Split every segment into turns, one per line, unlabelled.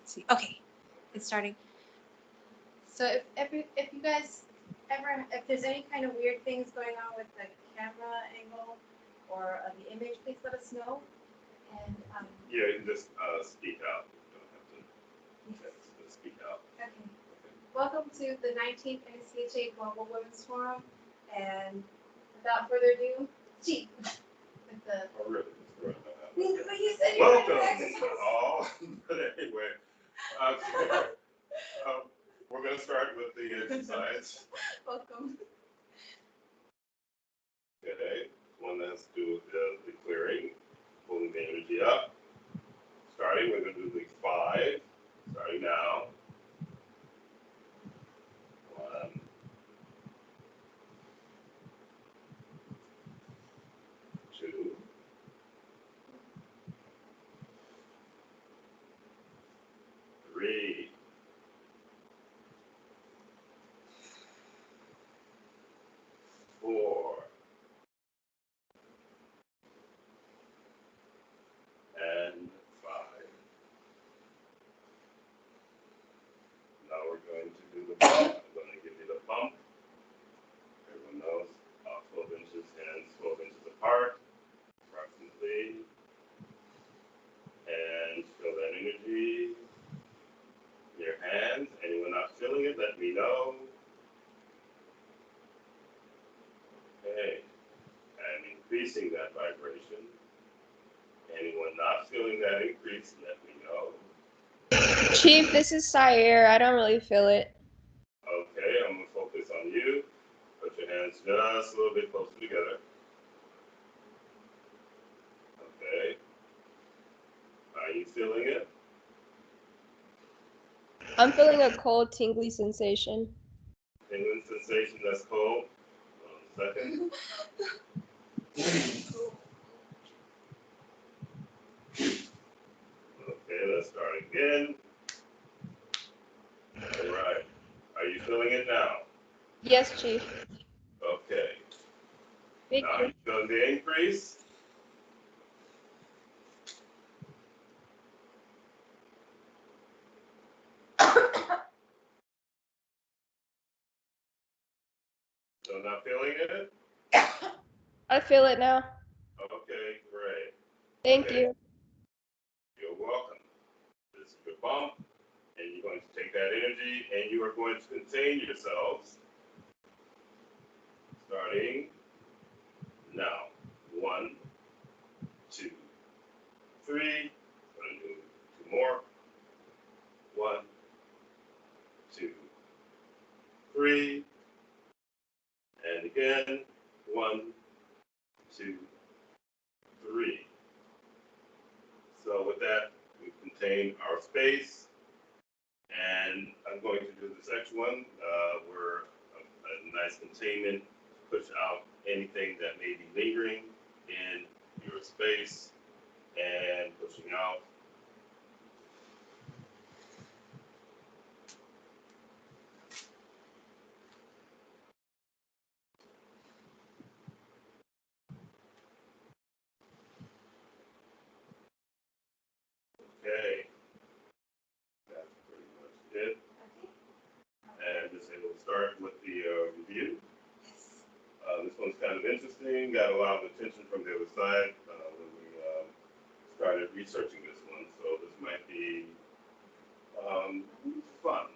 Let's see. Okay, it's starting. So if you guys ever, if there's any kind of weird things going on with the camera angle or the image, please let us know. And
yeah, you can just speak out. You don't have to just speak out.
okay. Welcome to the 19th NSTHA Global Women's Forum. And without further ado, Chief. With the.
Oh, really?
But you said you
welcome
were
all. But anyway, we're going to start with the exercise.
Welcome.
Okay, one that has to do with the clearing, pulling the energy up. Starting, we're going to do the 5, starting now. 1, 2, 3, 4, and 5. Now we're going to do the bump. I'm going to give you the bump. Everyone knows 12 inches, hands 12 inches apart, approximately. And feel that energy in your hands. Anyone not feeling it, let me know. Okay. And increasing that vibration. Anyone not feeling that increase, let me know.
Chief, this is Sire. I don't really feel it.
Okay, I'm going to focus on you. Put your hands just a little bit closer together. Okay. Are you feeling it?
I'm feeling a cold, tingly sensation.
Tingling sensation that's cold. 1 second. Okay, let's start again. All right. Are you feeling it now?
Yes, Chief.
Okay.
Thank
Now
you.
you feeling the increase? Still not feeling it?
I feel it now.
Okay, great.
Thank
Okay.
you.
You're welcome. This is your bump, and you're going to take that energy and you are going to contain yourselves. Starting now. 1, 2, 3. I'm going to do 2 more. 1, 2, 3. And again. 1, 2, 3. So with that, we contain our space. And I'm going to do this next one where a nice containment, push out anything that may be lingering in your space and pushing out. Okay, that's pretty much it. And just able to start with the review. This one's kind of interesting. Got a lot of attention from the other side when we started researching this one. So this might be fun.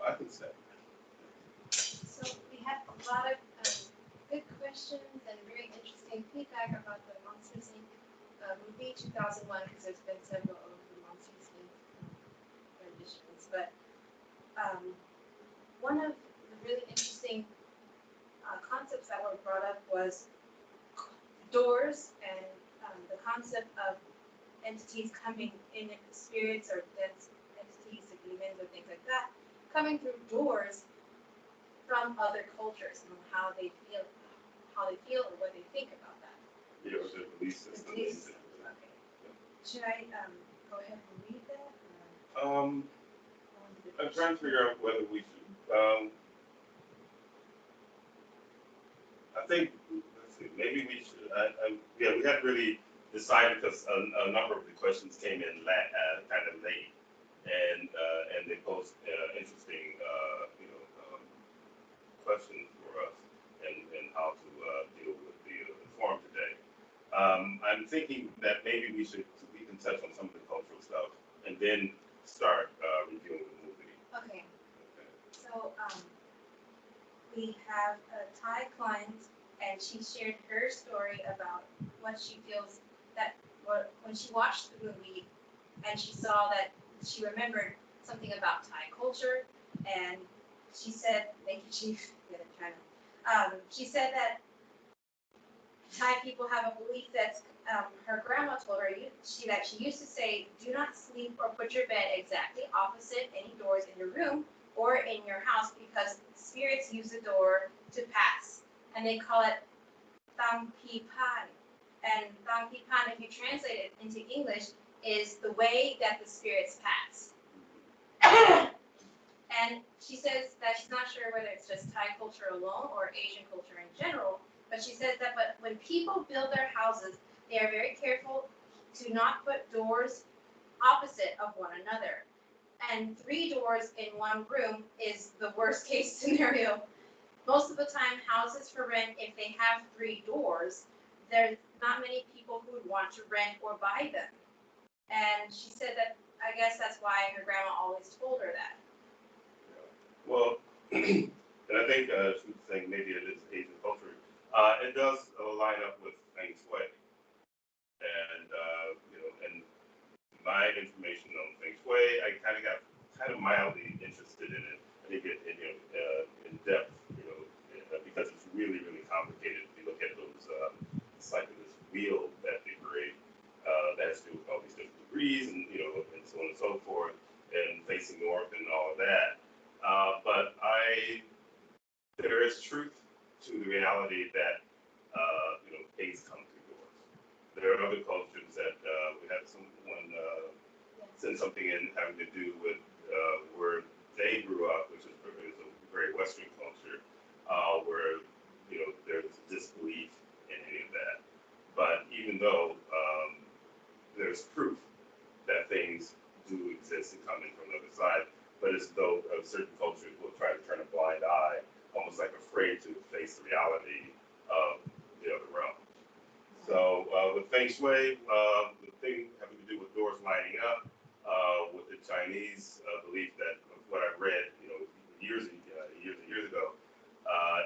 I can say.
So we had a lot of good questions and very interesting feedback about the Monsters Inc. Movie 2001, because there's been several of the Monsters Inc. renditions. But one of the really interesting concepts that were brought up was doors and the concept of entities coming in, spirits or dense entities or demons or things like that, coming through doors from other cultures and how they feel or what they think about that.
Yeah, or the belief system.
Okay. Should I go ahead and read that?
I'm trying to figure out whether we should. I think let's too. Maybe we should. Yeah, we hadn't really decided because a number of the questions came in kind of late, and they posed interesting, questions for us, and how to deal with the forum today. I'm thinking that maybe we can touch on some of the cultural stuff, and then start reviewing the movie.
Okay. So we have a Thai client, and she shared her story about what she feels that when she watched the movie, and she saw that she remembered something about Thai culture, and she said, "Thank you, Chief." She said that Thai people have a belief that her grandma told her that she used to say, "Do not sleep or put your bed exactly opposite any doors in your room or in your house because spirits use the door to pass." And they call it Tam Pi Pan. And Tam Pi Pan, if you translate it into English, is the way that the spirits pass. And she says that she's not sure whether it's just Thai culture alone or Asian culture in general, but she says that when people build their houses, they are very careful to not put doors opposite of one another. And 3 doors in one room is the worst case scenario. Most of the time, houses for rent, if they have 3 doors, there's not many people who would want to rent or buy them. And she said that I guess that's why her grandma always told her that.
Well, and I think she was saying maybe it is Asian culture. It does line up with Feng Shui, and and my information on Feng Shui, I kind of got mildly interested in it. I didn't get in depth, because it's really complicated. If you look at those, it's like this wheel that they create that has to do with all these different degrees, and and so on and so forth, and facing north and all of that. But there is truth to the reality that things come through doors. There are other cultures that we had someone send something in having to do with where they grew up, which is a very Western culture, where there's disbelief in any of that. But even though there's proof that things do exist and come in from the other side, but it's though certain cultures will try to turn a blind eye, almost like afraid to face the reality of the other realm. So with Feng Shui, the thing having to do with doors lining up, with the Chinese belief that what I read, years and years ago,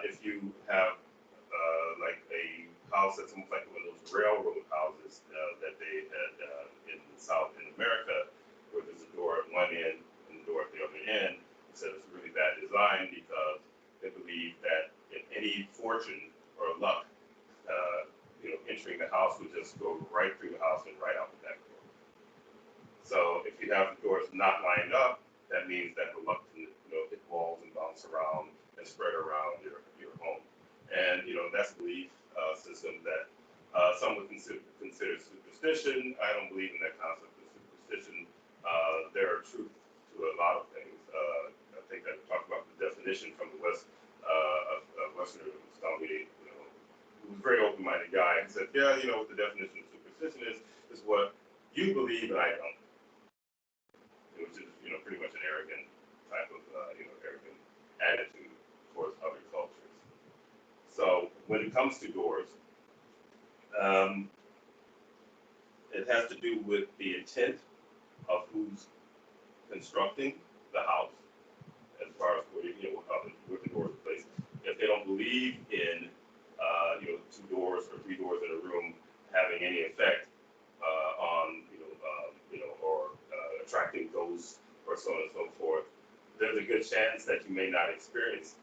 if you have like a house that's almost like one of those railroad houses that they had in South America, where there's a door at one end and a door at the other end, they said it's a really bad design because they believe that in any fortune or luck, entering the house would just go right through the house and right out the back door. So if you have the doors not lined up, that means that the luck can hit walls and bounce around and spread around your home. And that's a belief system that some would consider superstition. I don't believe in that concept of superstition. There are truth to a lot of things. I think I talked about the definition from the Westerner who's telling me, who was a very open-minded guy, and said, yeah, what the definition of superstition is what you believe and I don't. Which is, pretty much an arrogant type of, arrogant attitude towards other cultures. So when it comes to doors, it has to do with the intent of who's constructing the house, as far as where the doors are placed. If they don't believe in 2 doors or 3 doors in a room having any effect on or attracting ghosts or so on and so forth, there's a good chance that you may not experience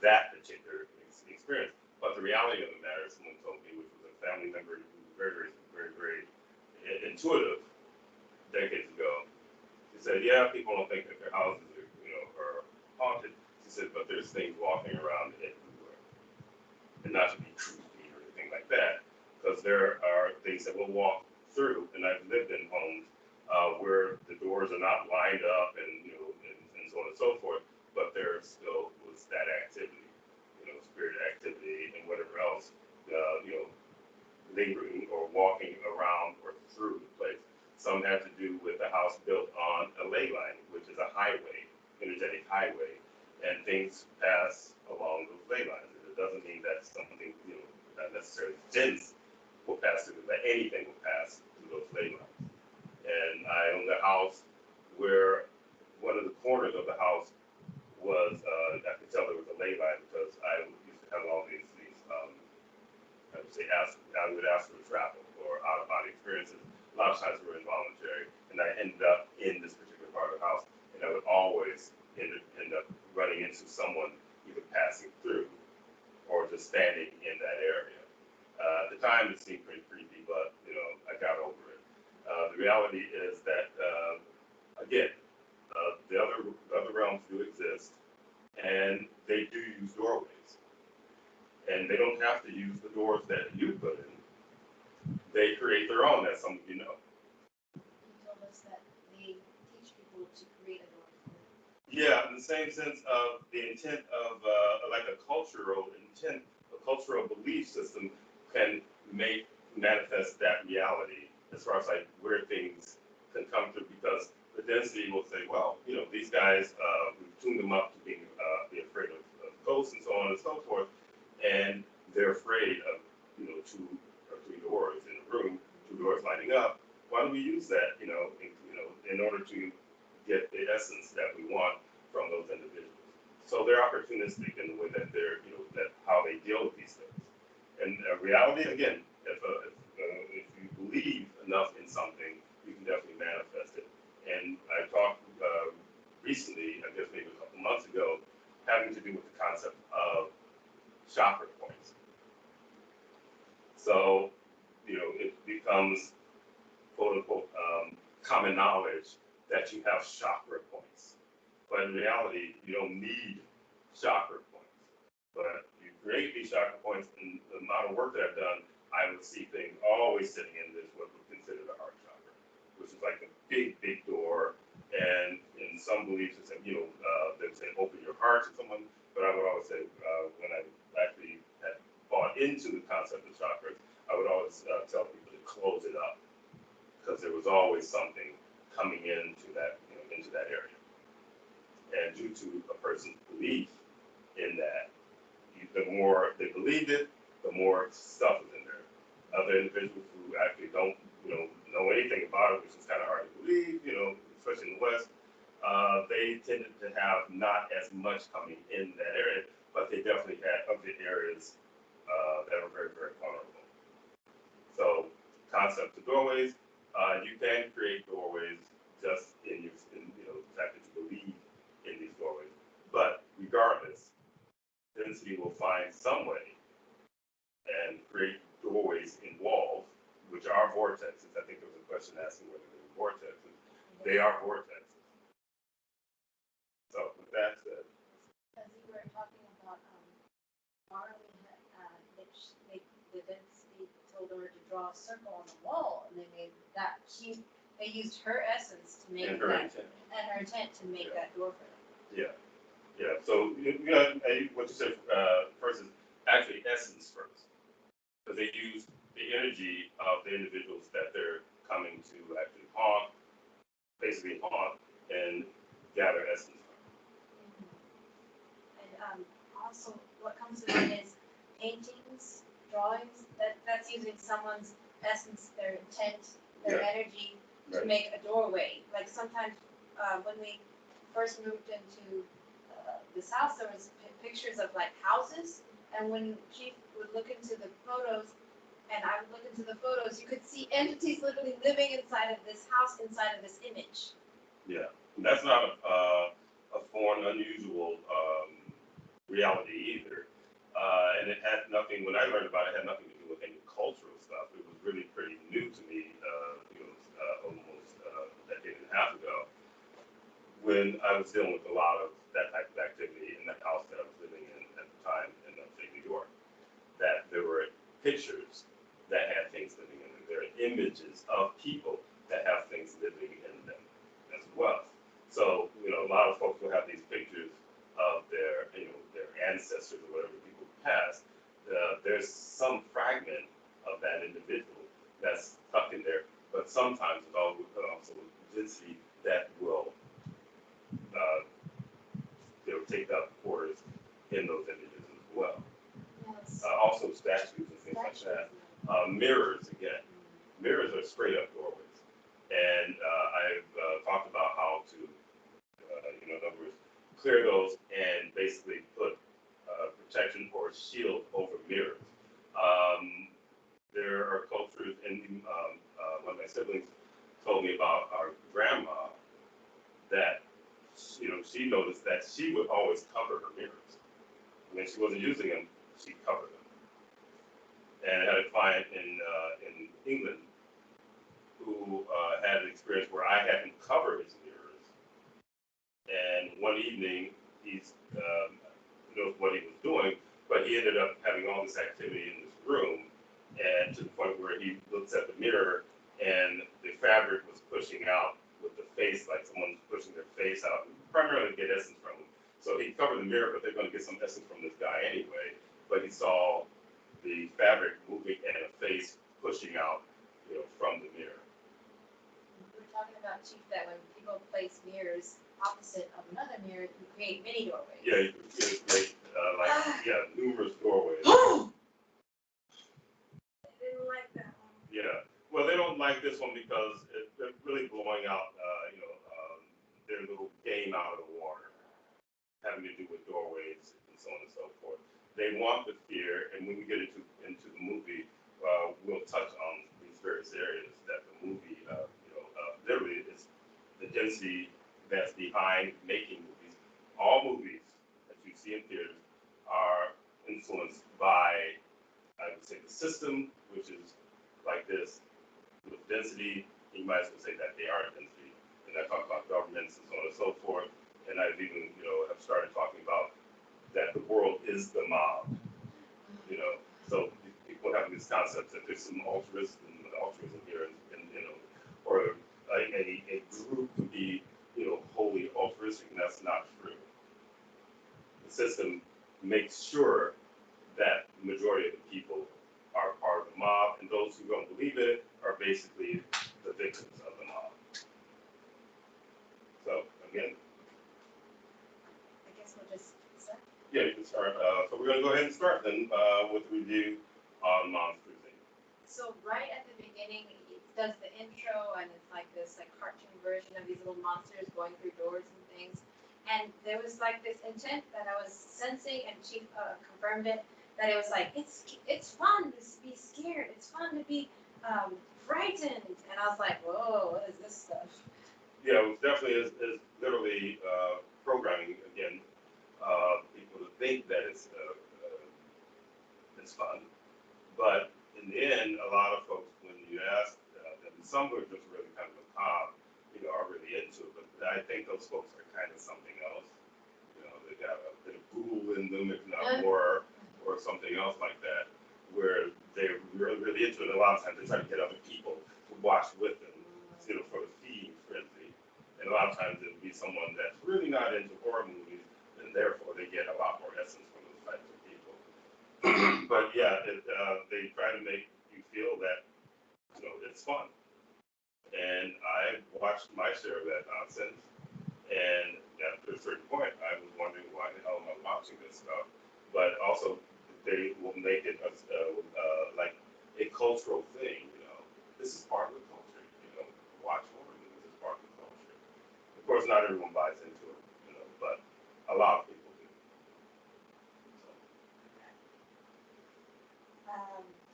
that particular experience. But the reality of the matter, someone told me, which was a family member who was very intuitive decades ago. She said, yeah, people don't think that their houses are haunted. She said, but there's things walking around everywhere. And not to be creepy or anything like that, because there are things that we'll walk through, and I've lived in homes where the doors are not lined up and so on and so forth, but there still was that activity, spirit activity and whatever else, house built on a ley line, which is a highway, energetic highway, and things pass along those ley lines. And it doesn't mean that something, not necessarily things will pass through, but anything will pass through those ley lines. And I owned a house where one of the corners of the house was, I could tell there was a ley line because I used to have all these I would ask for travel or out-of-body experiences. A lot of times were involuntary, and I ended up in this particular part of the house, and I would always end up running into someone either passing through or just standing in that area. At the time, it seemed pretty creepy, but I got over it. The reality is that, again, the other realms do exist, and they do use doorways. And they don't have to use the doors that you put in. They create their own, as some of you know.
You told us that they teach people to create a door.
Yeah, in the same sense of the intent of like a cultural intent, a cultural belief system can manifest that reality as far as like where things can come through, because the density will say, well, these guys, we've tuned them up to be afraid of ghosts and so on and so forth. And they're afraid of, 2 or 3 doors in a room, 2 doors lining up. Why don't we use that, in order to get the essence that we want from those individuals? So they're opportunistic in the way that they're, that how they deal with these things. And reality, again, if you believe enough in something, you can definitely manifest it. And I talked recently, I guess maybe a couple months ago, having to do with the concept of chakra points. So, it becomes, quote unquote, common knowledge that you have chakra points. But in reality, you don't need chakra points. But you create these chakra points, and the amount of work that I've done, I would see things always sitting in this, what we consider the heart chakra, which is like a big, big door. And in some beliefs, it's, they would say, open your heart to someone. But I would always say, when I actually had bought into the concept of chakras, I would always tell people to close it up, because there was always something coming into that area. And due to a person's belief in that, the more they believed it, the more stuff is in there. Other individuals who actually don't, know anything about it, which is kind of hard to believe, especially in the West, they tended to have not as much coming in that area, but they definitely had other areas that were very, very vulnerable. So, concept of doorways, you can create doorways just in the fact that you believe in these doorways. But regardless, density will find some way and create doorways in walls, which are vortexes. I think there was a question asking whether they were vortexes. They are vortexes. So with that said,
As you were talking about Marley, the density told her to draw a circle on the wall, and they made that. They used her essence to make
and her
that,
intent.
and her intent to make that door for them.
Yeah. Yeah. So what you said first is actually essence first, because they use the energy of the individuals that they're coming to actually haunt, basically haunt and gather essence from.
Mm-hmm. And also, what comes to mind is paintings, drawings. That's using someone's essence, their intent, their energy to make a doorway. Like sometimes when we first moved into this house, there was pictures of like houses, and when Chief would look into the photos, and I would look into the photos, you could see entities literally living inside of this house, inside of this image.
Yeah, and that's not a foreign, unusual reality either. And it had nothing, when I learned about it, it had nothing to do with any cultural stuff. It was really pretty new to me, almost a decade and a half ago, when I was dealing with a lot of that type of activity in the house that I was living in at the time in upstate New York. That there were pictures that had things living in them. There are images of people that have things living in them as well. So, a lot of folks will have these pictures of their ancestors or whatever people passed. There's some fragment of that individual that's stuck in there, but sometimes it also density that will take up quarters in those images as well.
Yes.
Also statues and things like that. Mirrors, again. Mirrors are straight up doorways. And I've talked about how to, in other words, clear those and basically put protection or shield over mirrors. There are cultures, and one of my siblings told me about our grandma that, she noticed that she would always cover her mirrors. When she wasn't using them, she covered them. And I had a client in England who had an experience where I had him cover his mirrors. And one evening, he's knows what he was doing, but he ended up having all this activity in this room, and to the point where he looks at the mirror and the fabric was pushing out with the face, like someone's pushing their face out, primarily to get essence from him. So he covered the mirror, but they're going to get some essence from this guy anyway. But he saw the fabric moving and a face pushing out, from the mirror.
We were talking about, Chief, that when people place mirrors opposite of another mirror, you create mini doorways.
Yeah, you can create numerous doorways.
I didn't like that one.
Yeah. Well, they don't like this one because they're really blowing out, their little game out of the water, having to do with doorways and so on and so forth. They want the fear, and when we get into the movie, we'll touch on these various areas that the movie, literally is the density that's behind making movies. All movies that you see in theaters are influenced by, I would say, the system, which is like this, with density. You might as well say that they are density. And I talk about governments and so on and so forth. And I've even, have started talking about that the world is the mob. So people have this concept that there's some altruism here, and or a group would be, wholly altruistic, and that's not true. The system makes sure that the majority of the people are part of the mob, and those who don't believe in it are basically the victims of the mob. So again,
I guess we'll just start.
yeah, you can start. So we're going to go ahead and start then with a review on Monsters, Inc.
So right at the beginning, it does the intro, and it's like this cartoon version of these little monsters going through doors and things. And there was this intent that I was sensing, and Chief confirmed it, that it was it's fun to be scared. It's fun to be frightened. And I was like, whoa, what is this stuff?
Yeah, it was definitely is literally programming again. People to think that it's fun, but in the end, a lot of folks, when you ask them, some were just really kind of macabre, are really into it. But I think those folks are kind of something else. They got a bit of ghoul in them, if not more, or something else like that, where they're really, really into it. A lot of times they try to get other people to watch with them, for the feeding frenzy. And a lot of times it would be someone that's really not into horror movies, and therefore they get a lot more essence from those types of people. But yeah, they try to make you feel that, it's fun. And I watched my share of that nonsense. And after a certain point, I was wondering, why the hell am I watching this stuff? But also, they will make it like a cultural thing. This is part of the culture. Watch horror movies is part of the culture. Of course, not everyone buys into it, but a lot of people do.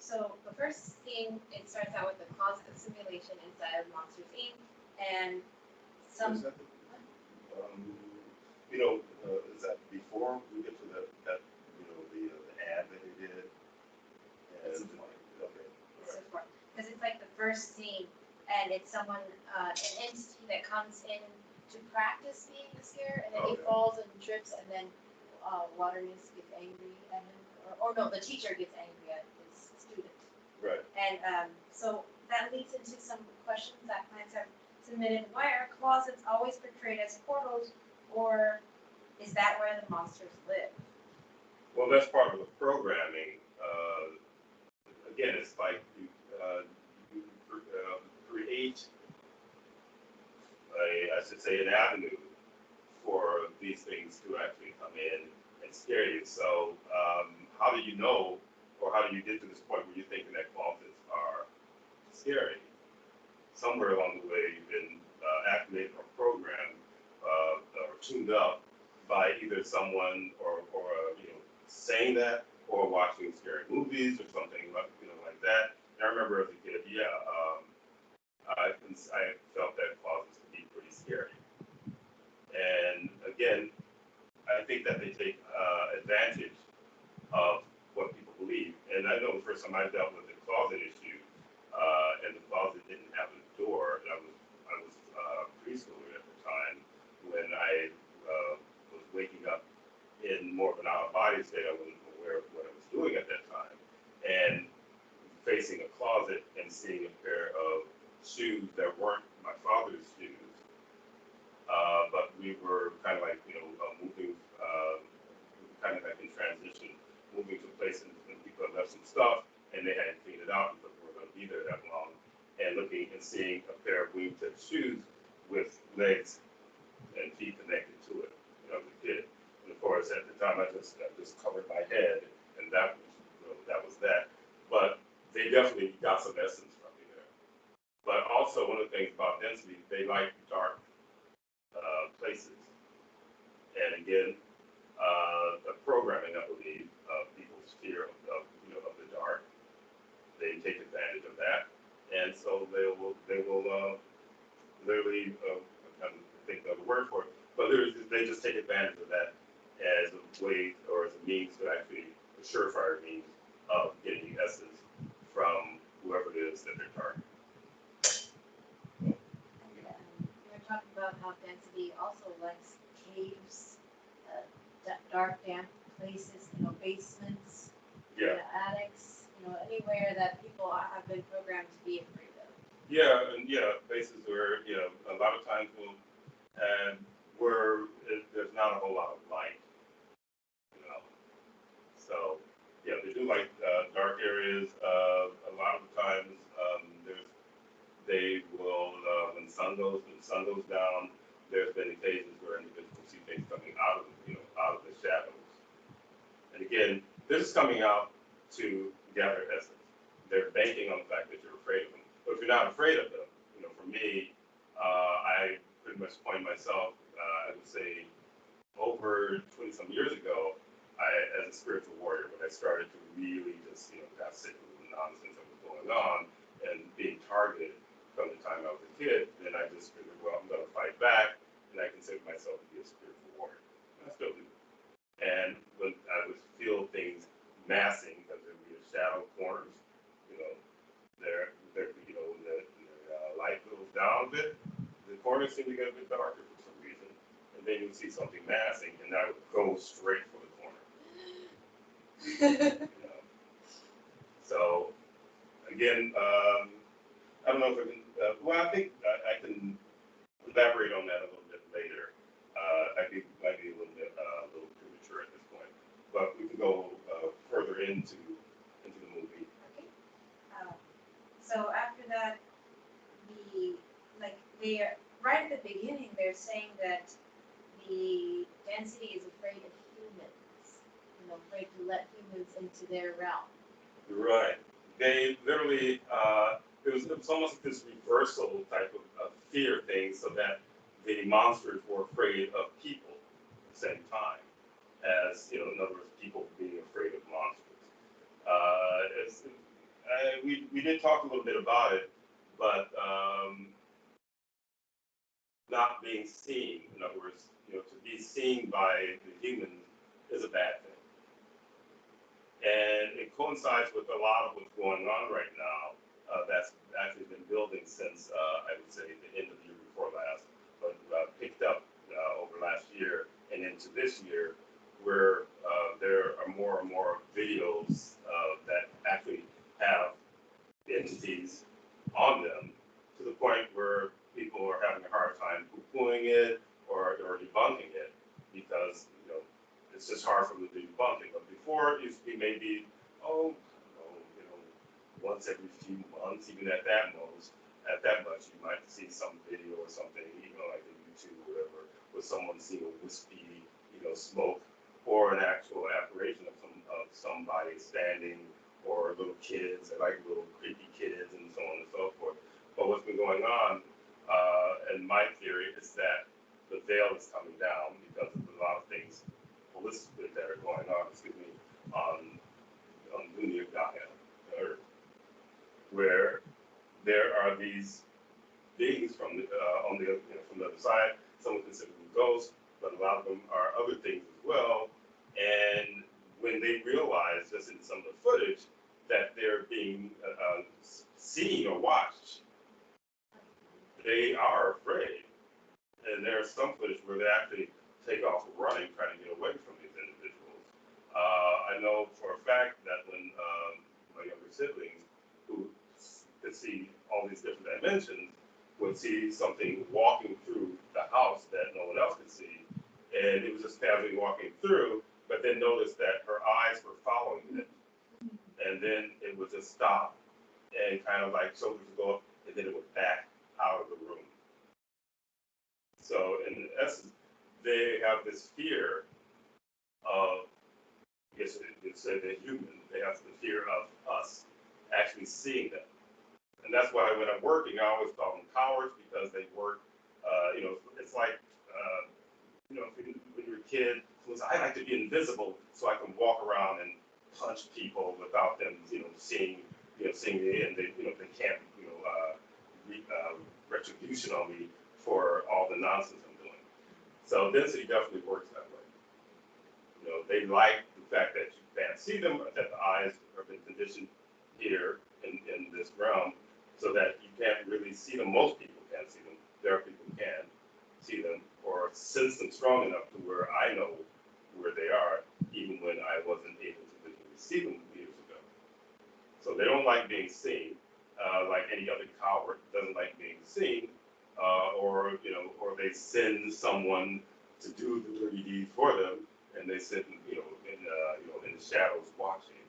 So the first scene, it starts out with the closet simulation inside of Monsters, Inc. And some.
Is that is that before we get to the ad that they did? And okay.
Because it's like the first scene, and it's someone, an entity that comes in to practice being scared, and then he falls and trips, and then Waters gets angry at him, or no, the teacher gets angry at his student.
Right.
And so that leads into some questions that clients have submitted. Why are closets always portrayed as portals, or is that where the monsters live?
Well, that's part of the programming. Again, it's like you create I should say, an avenue for these things to actually come in and scare you. So how do you know, or how do you get to this point where you're thinking that closets are scary? Somewhere along the way, you've been activated or programmed or tuned up by either someone or saying that, or watching scary movies or something like that. And I remember as a kid, I felt that closets could be pretty scary. And again, I think that they take advantage of what people believe. And I know the first time I dealt with the closet issue, and the closet didn't have a door. I was preschooler at the time when I was waking up in more of an out-of-body state. I wasn't aware of what I was doing at that time, and facing a closet and seeing a pair of shoes that weren't my father's shoes, but we were kind of like moving, kind of like in transition, moving to places, and people had left some stuff and they hadn't cleaned it out because we were going to be there that long, and looking and seeing a pair of wingtip shoes with legs and feet connected to it when I was a kid. And of course, at the time, I just covered my head, and that was that. But they definitely got some essence from me there. But also, one of the things about density, they like dark places. And again, the programming, I believe, people's fear of the dark, they take advantage of that, and so they will literally, I think of the word for it, but they just take advantage of that as a way or as a means to actually, a surefire means of getting essence from whoever it is that they're targeting.
We're talking about how density also likes caves, dark, damp places, basements, attics, anywhere that people have been programmed to be afraid of.
Yeah, and places where a lot of times where there's not a whole lot of light, So they do like dark areas. A lot of the times, they will when the sun goes down. There's been occasions where individuals see things coming out of the shadows. And again, this is coming out to gather essence. They're banking on the fact that you're afraid of them. But if you're not afraid of them, for me, I pretty much coined myself, I would say, over 20 some years ago, as a spiritual warrior, when I started to really just, got sick of the nonsense that was going on and being targeted from the time I was a kid, then I just figured, well, I'm going to fight back, and I consider myself to be a spiritual warrior. And I still do. And when I would feel things massing, because there would be shadow corners, when the light goes down a bit, the corners seem to get a bit darker for some reason, and then you would see something massing, and I would go straight for the corner. So again, I don't know if I can. Well, I think I can elaborate on that a little bit later. I think it might be a little premature at this point, but we can go further into the movie.
Okay. So after that, they are right at the beginning. They're saying that the density is afraid of humans. Afraid to let humans into their realm.
Right. They literally, it was almost like this reversal type of fear thing, so that the monsters were afraid of people at the same time, as, in other words, people being afraid of monsters. We did talk a little bit about it, but not being seen, in other words, to be seen by the humans is a bad thing. And it coincides with a lot of what's going on right now. That's actually been building since, I would say, the end of the year before last, but picked up over last year and into this year, where there are more and more videos that actually have entities on them, to the point where people are having a hard time poo-pooing it or debunking it, because it's just hard for them to debunk it. But before, it used to be maybe, once every few months, even at that much, you might see some video or something, like a someone seeing a wispy, smoke, or an actual apparition of somebody standing, or little kids, they like little creepy kids, and so on and so forth. But what's been going on, and my theory is that the veil is coming down because of a lot of things holistically that are going on, on Lunar Gaia, Earth, where there are these beings from from the other side. Some would consider them ghosts, but a lot of them are other things as well. And when they realize, just in some of the footage, that they're being seen or watched, they are afraid. And there's some footage where they actually take off running, trying to get away from these individuals. I know for a fact that when my younger siblings, who could see all these different dimensions, would see something walking through the house that no one else could see, and it was just casually walking through, but then noticed that her eyes were following it, and then it would just stop, and kind of like shoulders would go up, and then it would back out of the room. So in essence, they have this fear of, I guess you'd say they're human, they have the fear of us actually seeing them. And that's why when I'm working, I always call them cowards, because they work, it's like, when you're a kid, I like to be invisible so I can walk around and punch people without them, seeing me, and they can't, retribution on me for all the nonsense I'm doing. So density definitely works that way. They like the fact that you can't see them, or that the eyes have been conditioned here in this realm, so that you can't really see them. Most people can't see them. There are people who can see them or sense them strong enough to where I know where they are, even when I wasn't able to visually see them years ago. So they don't like being seen, like any other coward doesn't like being seen, or they send someone to do the dirty deed for them, and they sit, in the shadows watching.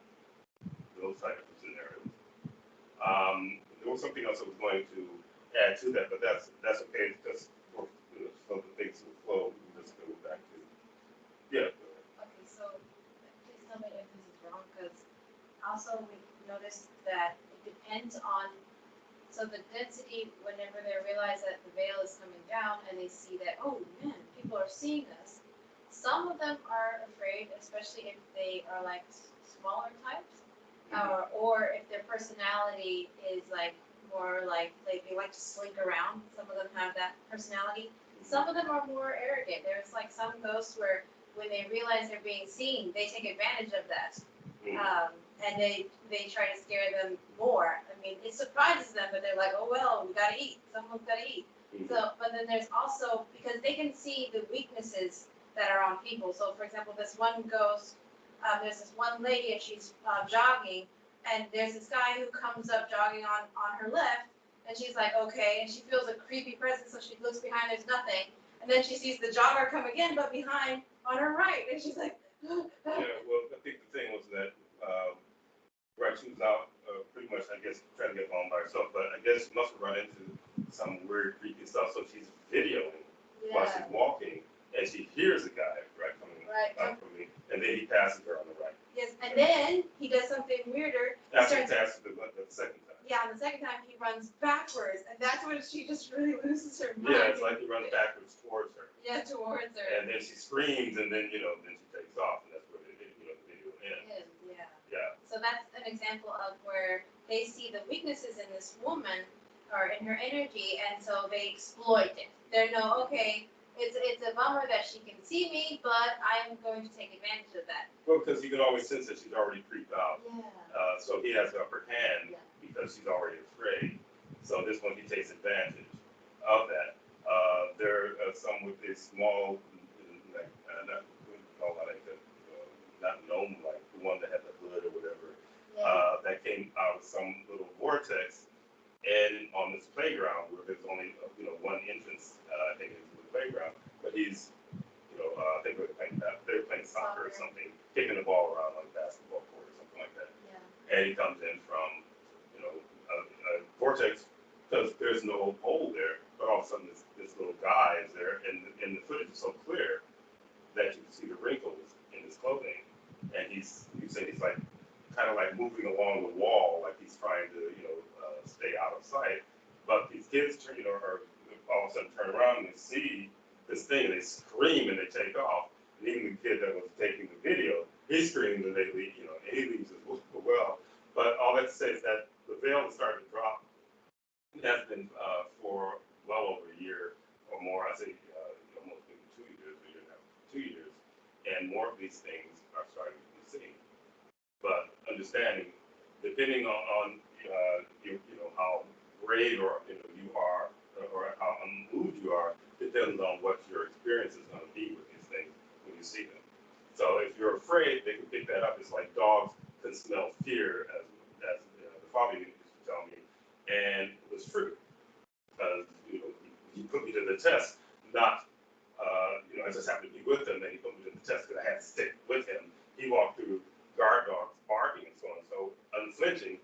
Those type of scenarios. There was something else I was going to add to that, but that's okay. Just for some of the things to flow, we can just go back to. Yeah.
Okay, so please tell me if this is wrong, because also we noticed that it depends on, so the density, whenever they realize that the veil is coming down and they see that, oh man, people are seeing us, some of them are afraid, especially if they are like smaller types, or if their personality is like more like they like to slink around. Some of them have that personality. Some of them are more arrogant. There's like some ghosts where when they realize they're being seen, they take advantage of that. And they try to scare them more. I mean, it surprises them, but they're like, oh well, we gotta eat. Someone's gotta eat. So, but then there's also, because they can see the weaknesses that are on people. So for example, this one ghost, there's this one lady and she's jogging, and there's this guy who comes up jogging on her left, and she's like, okay, and she feels a creepy presence, so she looks behind, there's nothing, and then she sees the jogger come again, but behind on her right, and she's like,
Yeah, well, I think the thing was that, she was out pretty much, I guess, trying to get home by herself, but I guess she must have run into some weird, creepy stuff, so she's videoing while she's walking, and she hears a guy, coming up from me, and then he passes her on the right.
Yes, and then he does something weirder.
After he passes the second time.
Yeah, and the second time he runs backwards, and that's when she just really loses her mind.
Yeah, it's like he runs backwards towards her.
Yeah, towards her.
And then she screams, and then, then she takes off, and that's where the video ends.
Yeah.
Yeah.
So that's an example of where they see the weaknesses in this woman, or in her energy, and so they exploit it. They know, okay, it's a bummer that she can see me, but I'm going to take advantage of that.
Well, because you can always sense that she's already creeped out.
Yeah.
So he has the upper hand because she's already afraid. So this one, he takes advantage of that. There are some with this small, not gnome, like the one that had the hood or whatever, that came out of some little vortex, and on this playground where there's only one entrance, I think, into the playground, but he's, I think they were playing soccer or something, kicking the ball around on a basketball court or something like that.
Yeah.
And he comes in from, a vortex, because there's no hole there, but all of a sudden this little guy is there, and the footage is so clear that you can see the wrinkles in his clothing, and you say he's like kind of like moving along the wall, like he's trying to stay out of sight. But these kids are all of a sudden turn around and they see this thing, and they scream and they take off. And even the kid that was taking the video, he's screaming and they leave, and he leaves as well. But all that to say is that the veil is starting to drop. It has been for well over a year or more. I say almost maybe 2 years, a year and a half, 2 years, and more of these things are starting to be seen. But understanding, depending on how brave or you are, or how unmoved you are, depends on what your experience is going to be with these things when you see them. So if you're afraid, they can pick that up. It's like dogs can smell fear, as the father used to tell me, and it was true because he put me to the test. Not I just happened to be with him, and he put me to the test because I had to stick with him. He walked through guard dogs barking and so on, so unflinching,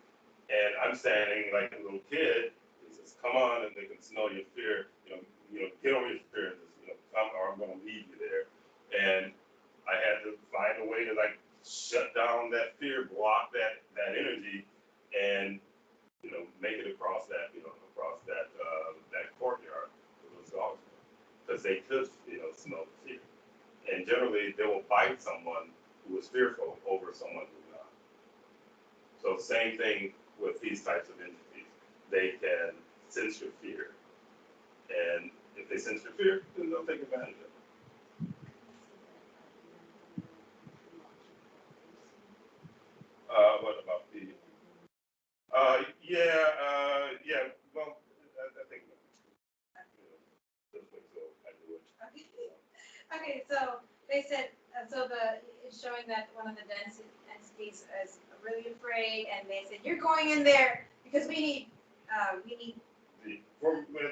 and I'm standing like a little kid. He says, "Come on," and they can smell your fear. Get over your fear. And just, come, or I'm going to leave you there. And I had to find a way to like shut down that fear, block that energy, and make it across that that courtyard with those dogs, because they could smell the fear, and generally they will bite someone who is fearful over someone who's not. So same thing with these types of entities. They can sense your fear, and if they sense your fear, then they'll take advantage of it. What about the? Yeah. Well, I think this way, so I do it.
Okay, so they said it's showing that one of the entities is really afraid, and they said you're going in there because we need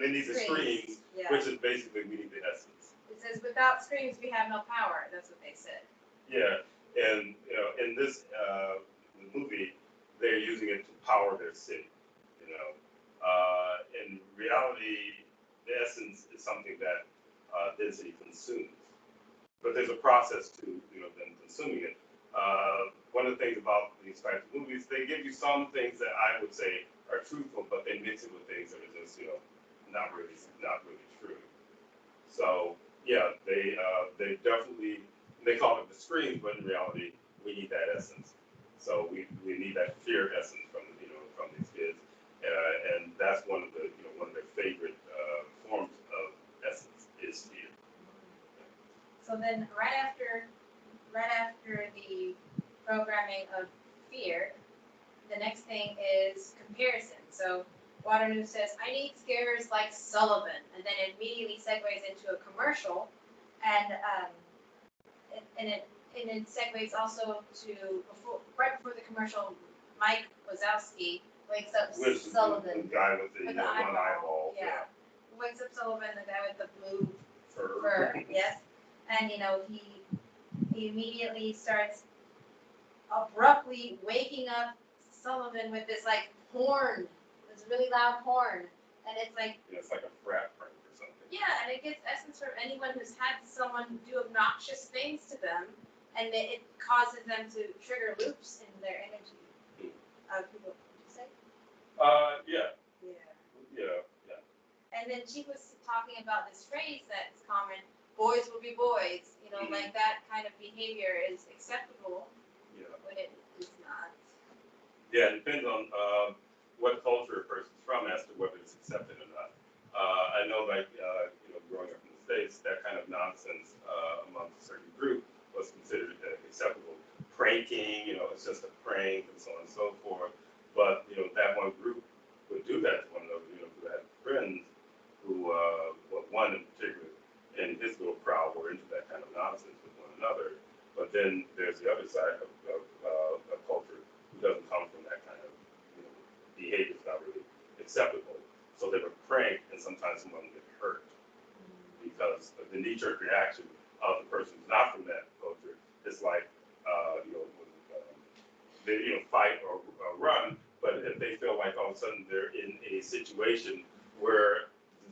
they need the screams,
yeah.
which is basically we need the essence.
It says without screams we have no power. That's what they said.
Yeah, and in this the movie, they're using it to power their city. In reality, the essence is something that density consumes, but there's a process to them consuming it. One of the things about these types of movies, they give you some things that I would say are truthful, but they mix it with things that are just not really true. So yeah, they definitely, they call it the screams, but in reality, we need that essence. So we need that fear essence from these kids, and that's one of their favorite forms of essence is fear.
So then, right after the programming of fear, the next thing is comparison. So Waterloo says, "I need scarers like Sullivan," and then it immediately segues into a commercial, and it segues also to right before the commercial. Mike Wazowski wakes up Sullivan,
the guy with the
with
one eyeball.
yeah, wakes up Sullivan, the guy with the blue fur, yes, and he immediately starts abruptly waking up Sullivan with this like horn, this really loud horn, and it's like
it's like a frat prank or something.
yeah, and it gives essence for anyone who's had someone do obnoxious things to them, and it causes them to trigger loops in their energy. People, would you say?
Yeah.
Yeah. Yeah. And then she was talking about this phrase that's common: "Boys will be boys." Like that kind of behavior is acceptable.
Yeah.
When it is not.
Yeah, it depends on what culture a person's from as to whether it's accepted or not. I know, like, growing up in the States, that kind of nonsense amongst a certain group was considered acceptable. Pranking, it's just a prank and so on and so forth. But, that one group would do that to one another, who had friends who, one in particular, in his little crowd were into that kind of nonsense with one another. But then there's the other side of a culture who doesn't come from that kind of behavior. It's not really acceptable. So they would prank, and sometimes someone would get hurt because the knee-jerk reaction of the person who's not from that culture is like, they fight or run. But if they feel like all of a sudden they're in a situation where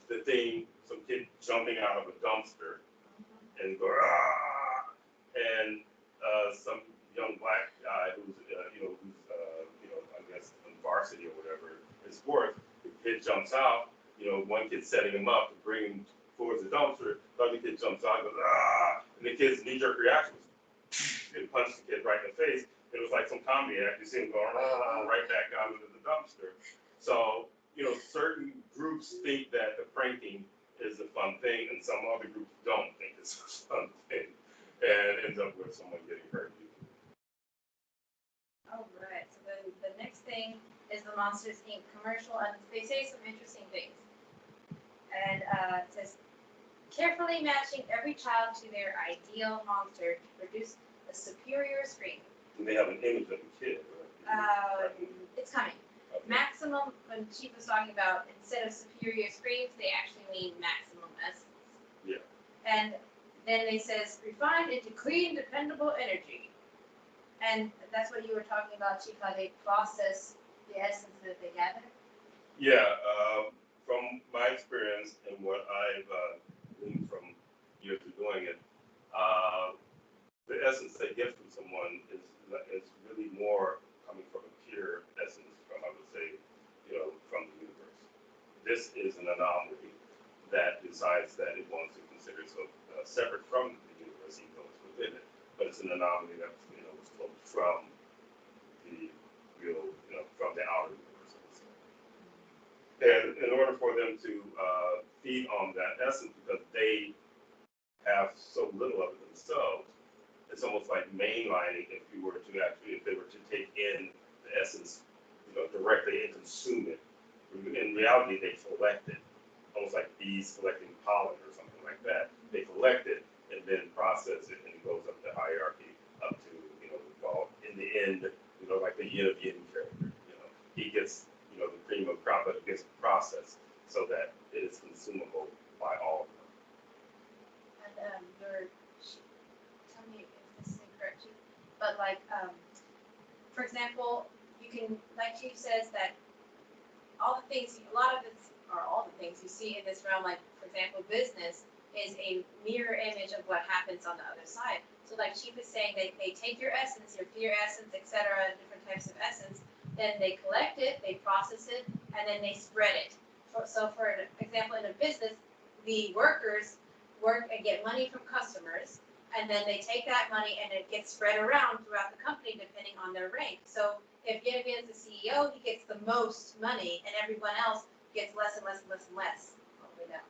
the thing, some kid jumping out of a dumpster and go, ah, and some young black guy who's, I guess in varsity or whatever in sports, the kid jumps out, one kid setting him up to bring him towards the dumpster, the other kid jumps out and goes, ah, and the kid's knee-jerk reaction was, it punched the kid right in the face. It was like some comedy act. You see him going right back out into the dumpster. So, certain groups think that the pranking is a fun thing, and some other groups don't think it's a fun thing, and ends up with someone getting hurt.
All right. So the next thing is the Monsters Inc. commercial, and they say some interesting things. And it says, carefully matching every child to their ideal monster to produce a superior scream.
Do they have an image of the kid? Right?
It's coming.
Okay.
Maximum, when Chief was talking about, instead of superior screams, they actually mean maximum essence.
Yeah.
And then it says, refined into clean, dependable energy. And that's what you were talking about, Chief, how they process the essence that they gather?
Yeah, from my experience and what I've gleaned from years of doing it, the essence they get from someone is really more coming from a pure essence from, I would say, from the universe. This is an anomaly that decides that it wants to consider itself separate from the universe, even though it's within it. But it's an anomaly that was flown from the real, from the outer universe. And in order for them to feed on that essence, because they have so little of it themselves, it's almost like mainlining if they were to take in the essence, directly and consume it. In reality, they collect it, almost like bees collecting pollen or something like that. They collect it and then process it, and it goes up the hierarchy up to, in the end, like the yin of yin character. He gets, the cream of crop, but it gets processed so that it is consumable by all of them.
And tell me if this is incorrect, Chief, but for example, you can, like Chief says, that all the things you see in this realm, like for example, business is a mirror image of what happens on the other side. So like Chief is saying, they take your essence, your fear essence, etc., different types of essence, then they collect it, they process it, and then they spread it. So for example, in a business, the workers work and get money from customers, and then they take that money and it gets spread around throughout the company depending on their rank. So if Yennevian is the CEO, he gets the most money, and everyone else gets less and less and less and less all the way down.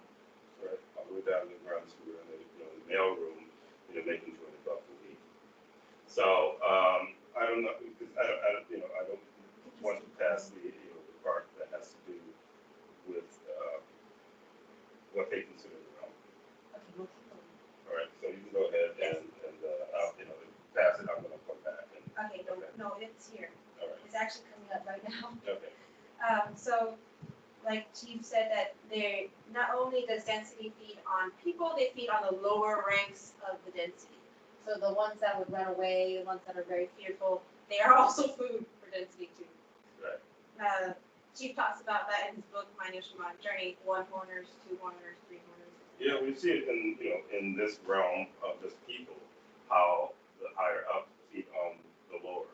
Right, all the way down to the ground floor and the mail room, making $20 a week. So I don't know, because I don't want to pass the part that has to do with what they consider the realm.
Okay, we'll keep going.
All right, so you can go ahead and I'll, pass it. I'm going to come back.
Okay, no, it's here.
All right.
It's actually coming up right now.
Okay.
So, like Chief said, that they not only does density feed on people, they feed on the lower ranks of the density. So the ones that would run away, the ones that are very fearful, they are also food for density too.
Right.
Chief talks about that in his book, My Neo Shamanic Journey: 1 horners, 2 horners, 3 horners.
Yeah, we see it in this realm of just people, how the higher up feed on the lower.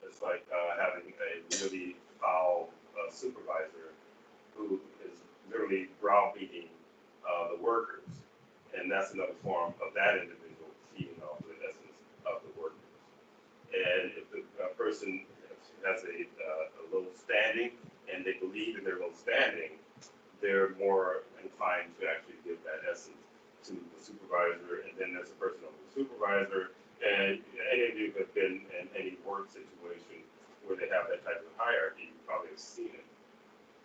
It's like having a really foul supervisor who is literally browbeating the workers, and that's another form of that individual feeding off the essence of the workers. And if the person has a low standing and they believe in their low standing, they're more inclined to actually give that essence to the supervisor, and then there's a person over the supervisor. And any of you have been in any work situation where they have that type of hierarchy, you probably have seen it,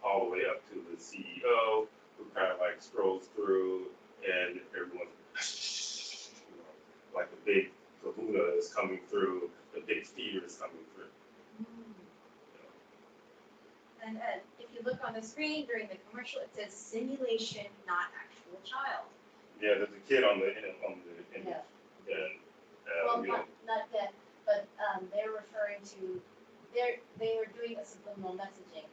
all the way up to the CEO, who kind of like scrolls through, and everyone's like the big kahuna is coming through, the big feeder is coming through.
And if you look on the screen during the commercial, it says simulation, not actual child.
Yeah, there's a kid on the image.
Yeah.
And,
Well, not yet, but they're referring to, they are doing a subliminal messaging.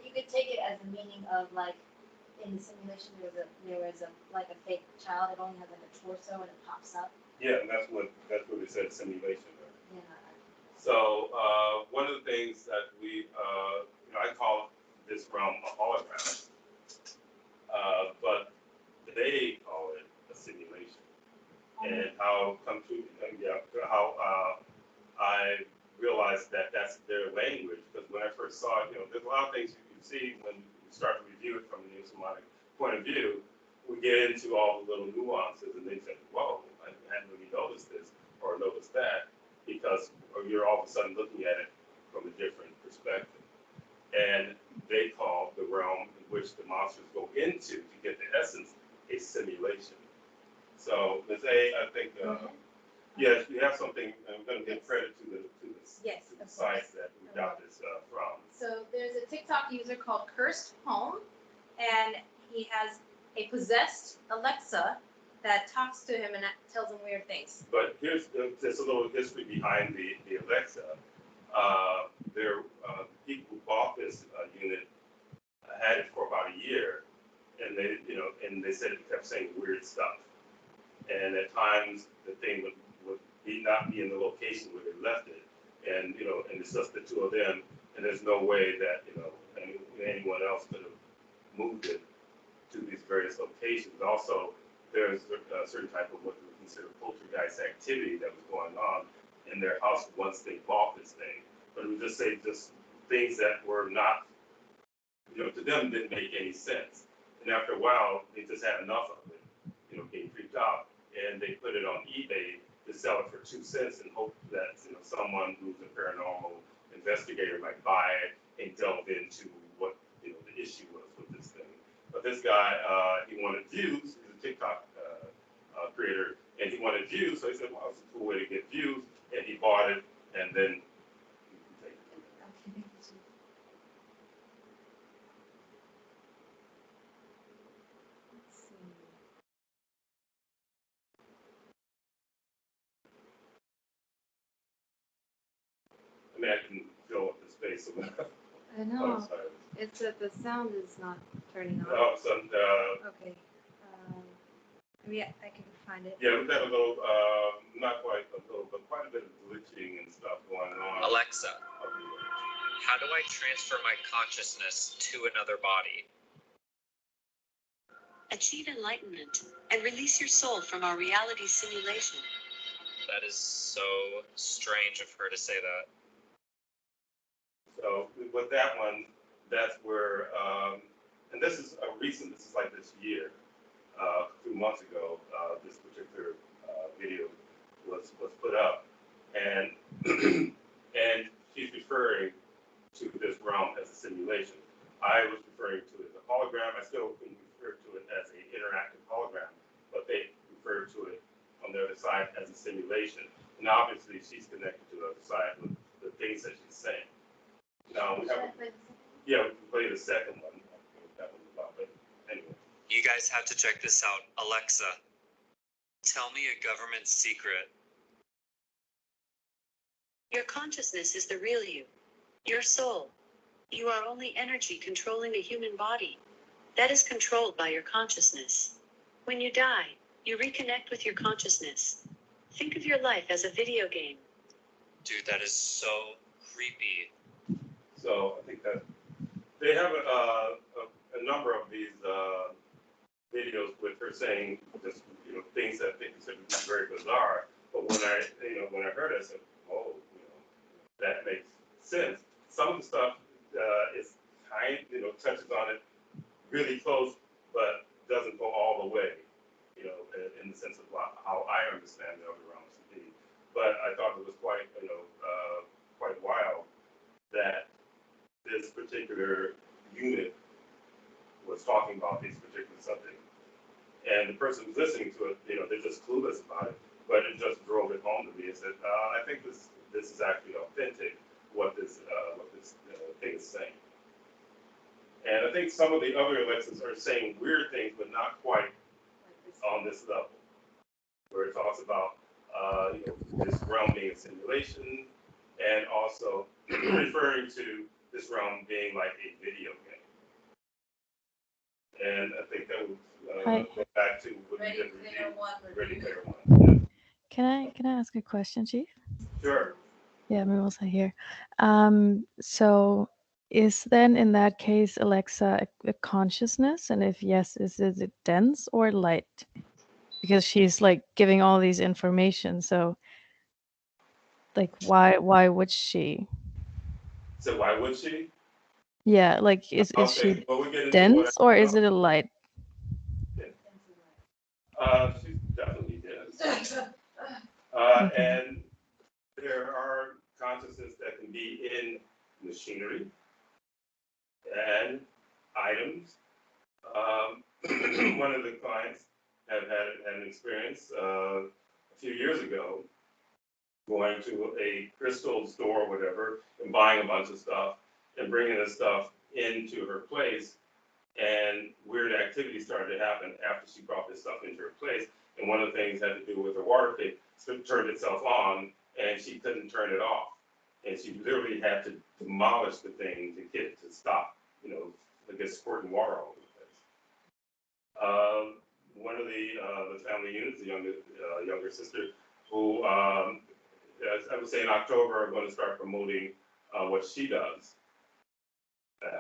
You could take it as a meaning of like, in the simulation there was a like a fake child. It only had like a torso and it pops up.
Yeah, and that's what they said, simulation. Right?
Yeah.
So one of the things that we, I call this realm a hologram, but they call it a simulation. And how I realized that that's their language, because when I first saw it, there's a lot of things you can see when you start to review it from a Neo Shamanic point of view. We get into all the little nuances, and they say, whoa, I hadn't really noticed this or noticed that, because you're all of a sudden looking at it from a different perspective. And they call the realm in which the monsters go into to get the essence a simulation. So, Ms.A, I think, yes, we have something, and we're going to give credit to the site that we got this from.
So there's a TikTok user called Cursed Home, and he has a possessed Alexa that talks to him and tells him weird things.
But here's a little history behind the Alexa. People who bought this unit had it for about a year, and they said it kept saying weird stuff. And at times the thing would not be in the location where they left it, and it's just the two of them, and there's no way that anyone else could have moved it to these various locations. Also, there's a certain type of what we consider poltergeist activity that was going on in their house once they bought this thing. But it would just say things that were not, to them didn't make any sense. And after a while, they just had enough of it, getting freaked out, and they put it on eBay to sell it for 2 cents and hope that someone who's a paranormal investigator might buy it and delve into what the issue was with this thing. But this guy, he wanted views. He's a TikTok creator, and he wanted views. So he said, "Well, it's a cool way to get views," and he bought it, and then. I mean, I can fill up the space.
I know. It's that the sound is not turning on.
Oh, so,
okay. Maybe I can find it.
Yeah, we've got a little, not quite a little, but quite a bit of glitching and stuff going on.
Alexa, how do I transfer my consciousness to another body?
Achieve enlightenment and release your soul from our reality simulation.
That is so strange of her to say that.
So with that one, that's where, and this is this is like this year, 2 months ago, this particular video was put up, and and she's referring to this realm as a simulation. I was referring to it as a hologram. I still can refer to it as an interactive hologram, but they refer to it on the other side as a simulation. And obviously, she's connected to the other side with the things that she's saying. Now we have, we can play the second one. That one's about, but anyway.
You guys have to check this out. Alexa, tell me a government secret.
Your consciousness is the real you, your soul. You are only energy controlling a human body. That is controlled by your consciousness. When you die, you reconnect with your consciousness. Think of your life as a video game.
Dude, that is so creepy.
So I think that they have a number of these videos with her saying just things that they consider to be very bizarre. But when I heard it, I said, "Oh, that makes sense." Some of the stuff is kind, touches on it really close, but doesn't go all the way, in the sense of how I understand the other realms to be. But I thought it was quite, quite wild that this particular unit was talking about these particular subjects. And the person who's listening to it, they're just clueless about it, but it just drove it home to me and said, I think this is actually authentic, what this thing is saying. And I think some of the other Alexas are saying weird things, but not quite on this level, where it talks about, this realm being a simulation, and also referring to this realm being like a video game. And I think that would
Hi.
go back to what we
Ready
did
Player
review.
One.
Ready Player One.
Can I ask a question, Chief?
Yeah. Sure.
Yeah, Mimosa here. So is then in that case Alexa a consciousness? And if yes, is it dense or light? Because she's like giving all these information. So like why would she?
So why would she?
Yeah, like is
Okay,
she
well, we get into what
dense or is it a light?
she's definitely dense.
Okay.
And there are consciousness that can be in machinery and items. One of the clients had an experience a few years ago going to a crystal store or whatever and buying a bunch of stuff and bringing the stuff into her place. And weird activity started to happen after she brought this stuff into her place. And one of the things had to do with her water pit turned itself on and she couldn't turn it off. And she literally had to demolish the thing to get it to stop, like it's squirting water all over the place. One of the family units, the younger sister, who as I would say in October, are going to start promoting what she does,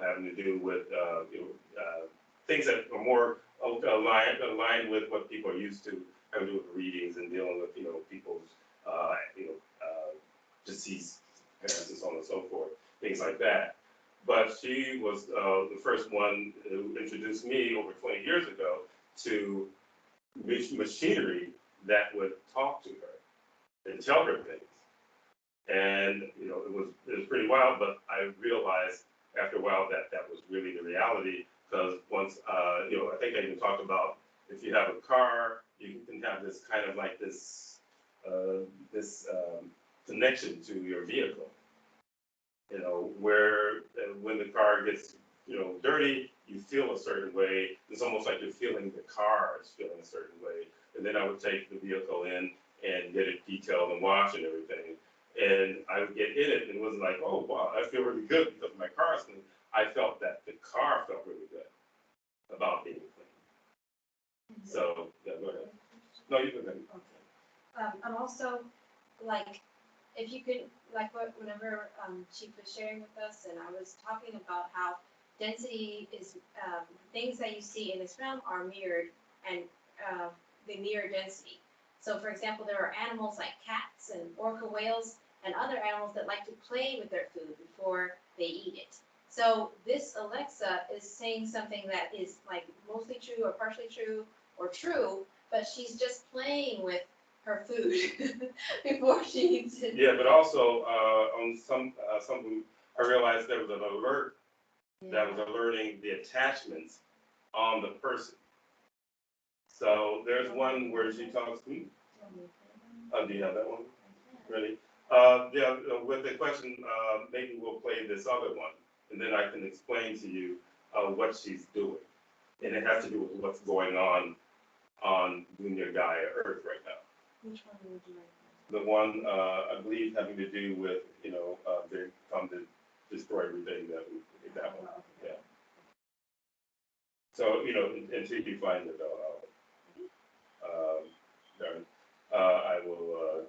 having to do with things that are more aligned with what people are used to, having to do with readings and dealing with people's deceased parents and so on and so forth, things like that. But she was the first one who introduced me over 20 years ago to machinery that would talk to her and tell her things. And it was pretty wild, but I realized after a while that was really the reality, because once I think I even talked about, if you have a car, you can have this kind of like this connection to your vehicle. Where when the car gets dirty, you feel a certain way. It's almost like you're feeling the car is feeling a certain way. And then I would take the vehicle in and get it detailed and washed and everything. And I would get in it and it was like, oh wow, I feel really good because my car is clean. I felt that the car felt really good about being clean. So yeah, go ahead. No, you can go ahead.
Okay. I'm also like, if you could, like whenever Chief was sharing with us, and I was talking about how density is things that you see in this realm are mirrored, and they mirror density. So, for example, there are animals like cats and orca whales and other animals that like to play with their food before they eat it. So this Alexa is saying something that is like mostly true or partially true or true, but she's just playing with her food before she eats it.
Yeah, but also on something, I realized there was an alert that was alerting the attachments on the person. So there's one where she talks to me. Do you have that one? Ready? Yeah, with the question, maybe we'll play this other one, and then I can explain to you what she's doing. And it has to do with what's going on Dunya Gaia Earth right now.
Which one would you like?
The one, I believe, having to do with, they come to destroy everything that one. Yeah. So, until you find it, I will,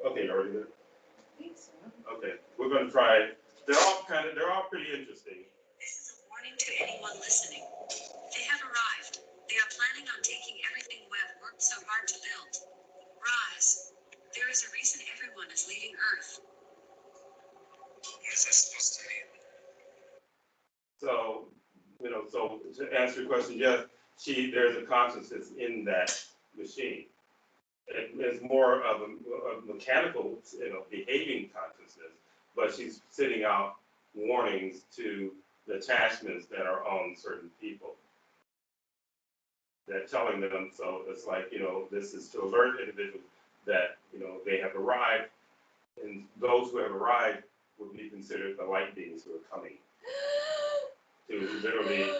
okay, you already there?
I think so.
Okay, we're gonna try, they're all pretty interesting.
This is a warning to anyone listening. They have arrived. They are planning on taking everything Webb worked so hard to build. Rise. There is a reason everyone is leaving Earth. What is that supposed to mean?
So, so to answer your question, yes, there's a consciousness in that machine. It's more of a mechanical, behaving consciousness, but she's sending out warnings to the attachments that are on certain people. They're telling them, so it's like, this is to alert individuals that, they have arrived, and those who have arrived would be considered the light beings who are coming to literally,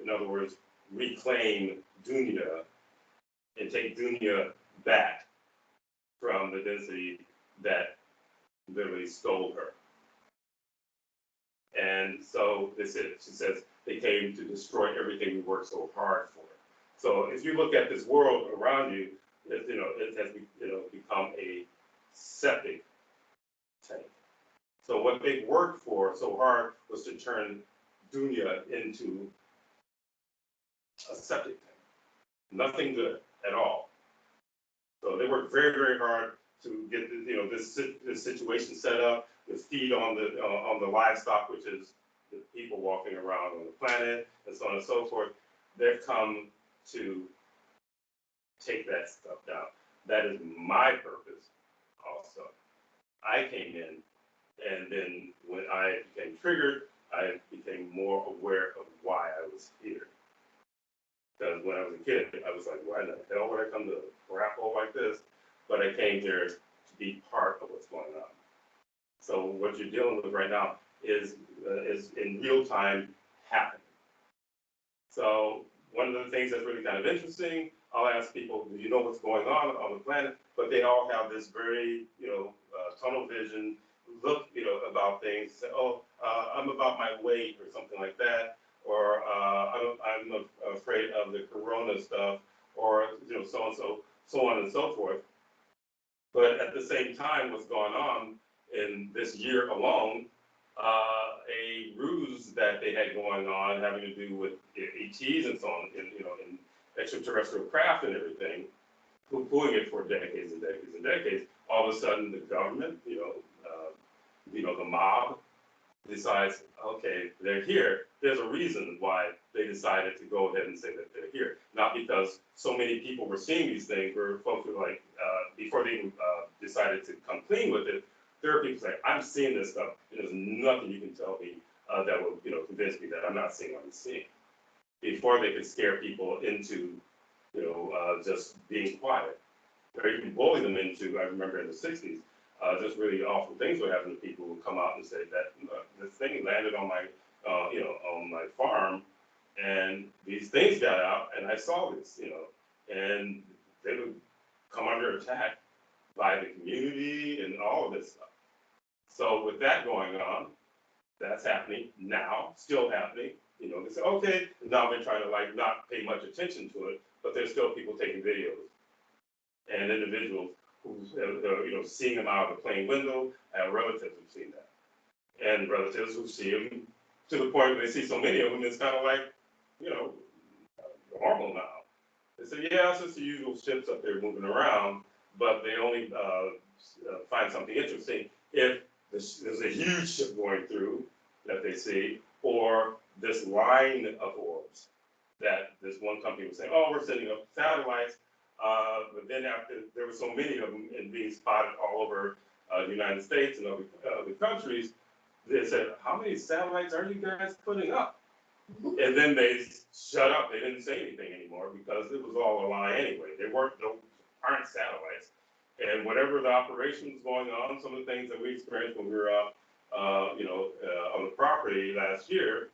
in other words, reclaim Dunya and take Dunya back from the density that literally stole her. And so she says, they came to destroy everything we worked so hard for. So if you look at this world around you, it has become a septic tank. So what they worked for so hard was to turn dunya into a septic tank. Nothing good at all. So they worked very, very hard to get this situation set up, to feed on the livestock, which is the people walking around on the planet, and so on and so forth. They've come to take that stuff down. That is my purpose also. I came in, and then when I became triggered, I became more aware of why I was here. Because when I was a kid, I was like, why in the hell would I come to a crap hole like this? But I came here to be part of what's going on. So what you're dealing with right now is in real time happening. So one of the things that's really kind of interesting, I'll ask people, do you know what's going on the planet? But they all have this very, tunnel vision look, about things. Say, I'm about my weight or something like that, or I'm afraid of the corona stuff, or so on and so forth. But at the same time, what's going on in this year alone, a ruse that they had going on having to do with ETs and so on, in extraterrestrial craft and everything, poo-pooing it for decades and decades and decades. All of a sudden, the government, the mob decides, okay, they're here. There's a reason why they decided to go ahead and say that they're here. Not because so many people were seeing these things, where folks were like, before they even decided to come clean with it, there are people saying, I'm seeing this stuff, and there's nothing you can tell me that will, convince me that I'm not seeing what I'm seeing. Before they could scare people into, just being quiet, or even bully them into, I remember in the 60s, just really awful things would happen to people who come out and say that this thing landed on my, on my farm, and these things got out, and I saw this, and they would come under attack by the community and all of this stuff. So with that going on, that's happening now, still happening. They say, okay, now they're trying to not pay much attention to it, but there's still people taking videos and individuals who's seeing them out of the plane window, and relatives who've seen that, and relatives who see them to the point where they see so many of them, it's kind of like normal now. They say, yeah, it's just the usual ships up there moving around, but they only find something interesting if there's a huge ship going through that they see, or this line of orbs that this one company was saying, oh, we're sending up satellites. But then after there were so many of them and being spotted all over the United States and other countries, they said, how many satellites are you guys putting up? And then they shut up. They didn't say anything anymore because it was all a lie anyway. Aren't satellites. And whatever the operation was going on, some of the things that we experienced when we were out, on the property last year,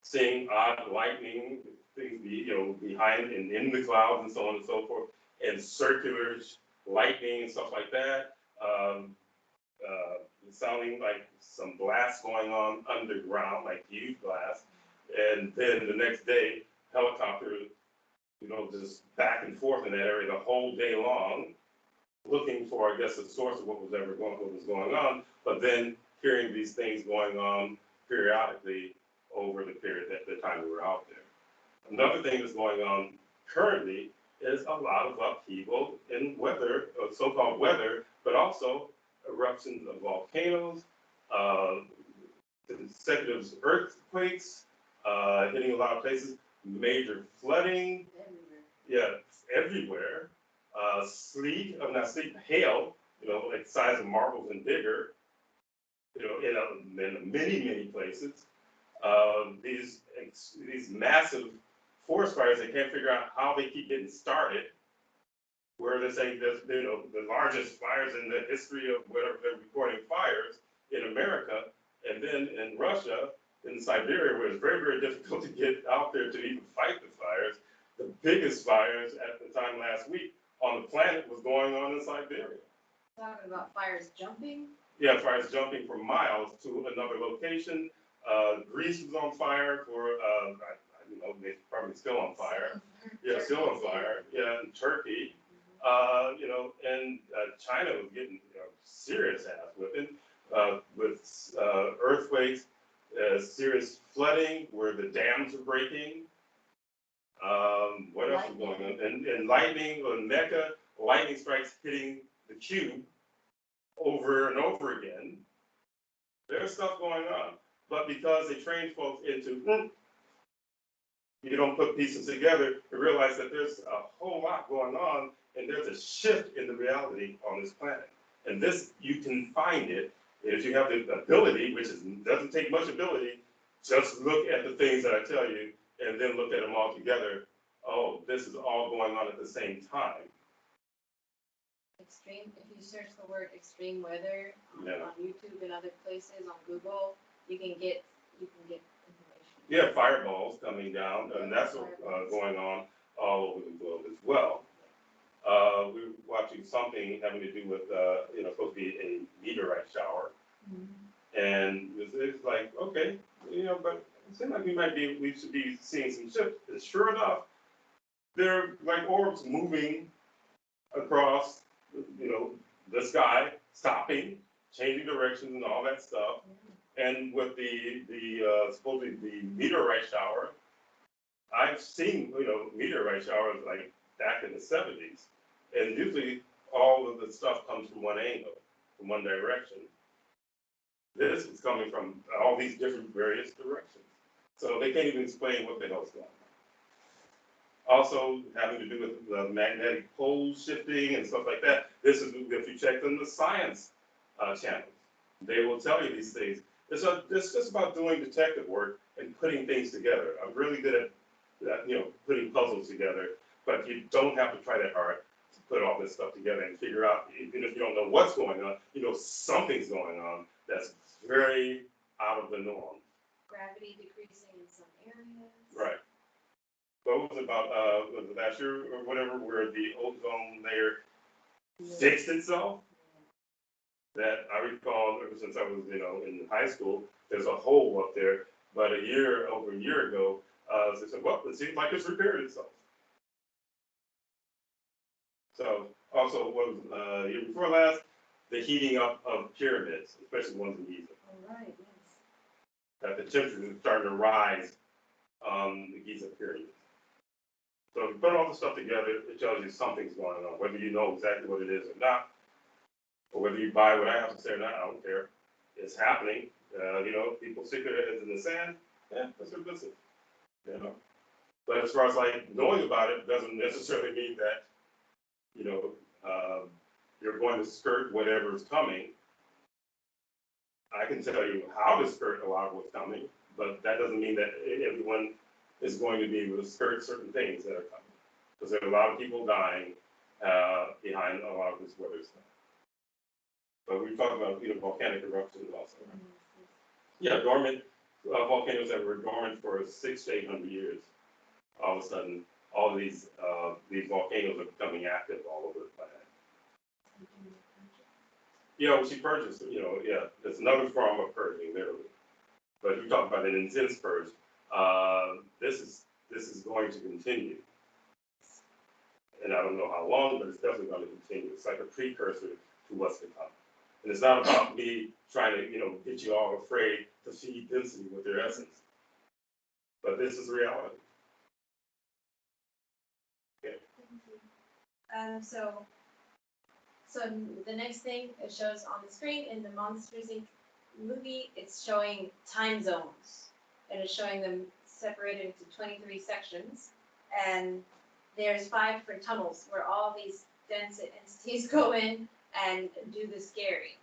seeing odd lightning, things behind and in the clouds and so on and so forth, and circular lightning and stuff like that, sounding like some blast going on underground, like huge blast, and then the next day, helicopter, just back and forth in that area the whole day long, looking for, I guess, the source of what was going on, but then hearing these things going on periodically over the period at the time we were out there. Another thing that's going on currently is a lot of upheaval in weather, so-called weather, but also eruptions of volcanoes, consecutive earthquakes, hitting a lot of places, major flooding, everywhere. Hail, like the size of marbles and bigger, in many places. These massive forest fires, they can't figure out how they keep getting started, where they're saying there's, the largest fires in the history of whatever they're recording fires in America, and then in Russia, in Siberia, where it's very, very difficult to get out there to even fight the fires. The biggest fires at the time last week on the planet was going on in Siberia.
Talking about fires jumping?
Yeah, as far as jumping for miles to another location. Greece was on fire for, they're probably still on fire. Yeah, still on fire. Yeah, in Turkey. And China was getting serious ass whipping with earthquakes, serious flooding where the dams are breaking. What else is going on? And lightning on Mecca, lightning strikes hitting the cube over and over again. There's stuff going on. But because they train folks into, you don't put pieces together, you realize that there's a whole lot going on, and there's a shift in the reality on this planet. And this, you can find it if you have the ability, which doesn't take much ability, just look at the things that I tell you, and then look at them all together. Oh, this is all going on at the same time.
Extreme, if you search the word extreme weather on YouTube and other places, on Google, you can get information.
Yeah, fireballs coming down, and that's going on all over the globe as well. We were watching something having to do with, supposed to be a meteorite shower. Mm-hmm. And it's like, okay, but it seems like we should be seeing some shifts. And sure enough, they're like orbs moving across, the sky, stopping, changing directions and all that stuff. Mm-hmm. And with the supposedly the meteorite shower, I've seen, meteorite showers like back in the 70s. And usually all of the stuff comes from one angle, from one direction. This is coming from all these different various directions. So they can't even explain what the hell's going on. Also having to do with the magnetic pole shifting and stuff like that. This is, if you check in the science channels, they will tell you these things. It's just about doing detective work and putting things together. I'm really good at putting puzzles together, but you don't have to try that hard to put all this stuff together and figure out, even if you don't know what's going on, something's going on that's very out of the norm.
Gravity decreasing in some areas.
Right. What was it about, was it last year or whatever, where the ozone layer fixed itself? That I recall ever since I was, in high school, there's a hole up there, but over a year ago, they said, well, it seems like it's repaired itself. So also, what was year before last, the heating up of pyramids, especially ones in Giza.
All right, yes.
That the temperature is starting to rise on the Giza pyramids. So if you put all the stuff together, it tells you something's going on, whether you know exactly what it is or not, or whether you buy what I have to say or not, I don't care. It's happening. People stick their heads in the sand, that's their business. But as far as like knowing about it doesn't necessarily mean that, you're going to skirt whatever is coming. I can tell you how to skirt a lot of what's coming, but that doesn't mean that everyone is going to be able to skirt certain things that are coming. Because there are a lot of people dying behind a lot of this weather stuff. But we talked about volcanic eruptions also. Right? Yeah, dormant volcanoes that were dormant for 600 to 800 years. All of a sudden, all of these volcanoes are becoming active all over the planet. Yeah, well, she purges. It's another form of purging, literally. But if you talk about an intense purge, this is going to continue. And I don't know how long, but it's definitely going to continue. It's like a precursor to what's to come. And it's not about me trying to, get you all afraid to feed density with their essence. But this is reality. Okay.
So the next thing it shows on the screen in the Monsters Inc. movie, it's showing time zones. And it's showing them separated into 23 sections. And there's 5 different tunnels where all these dense entities go in and do the scary.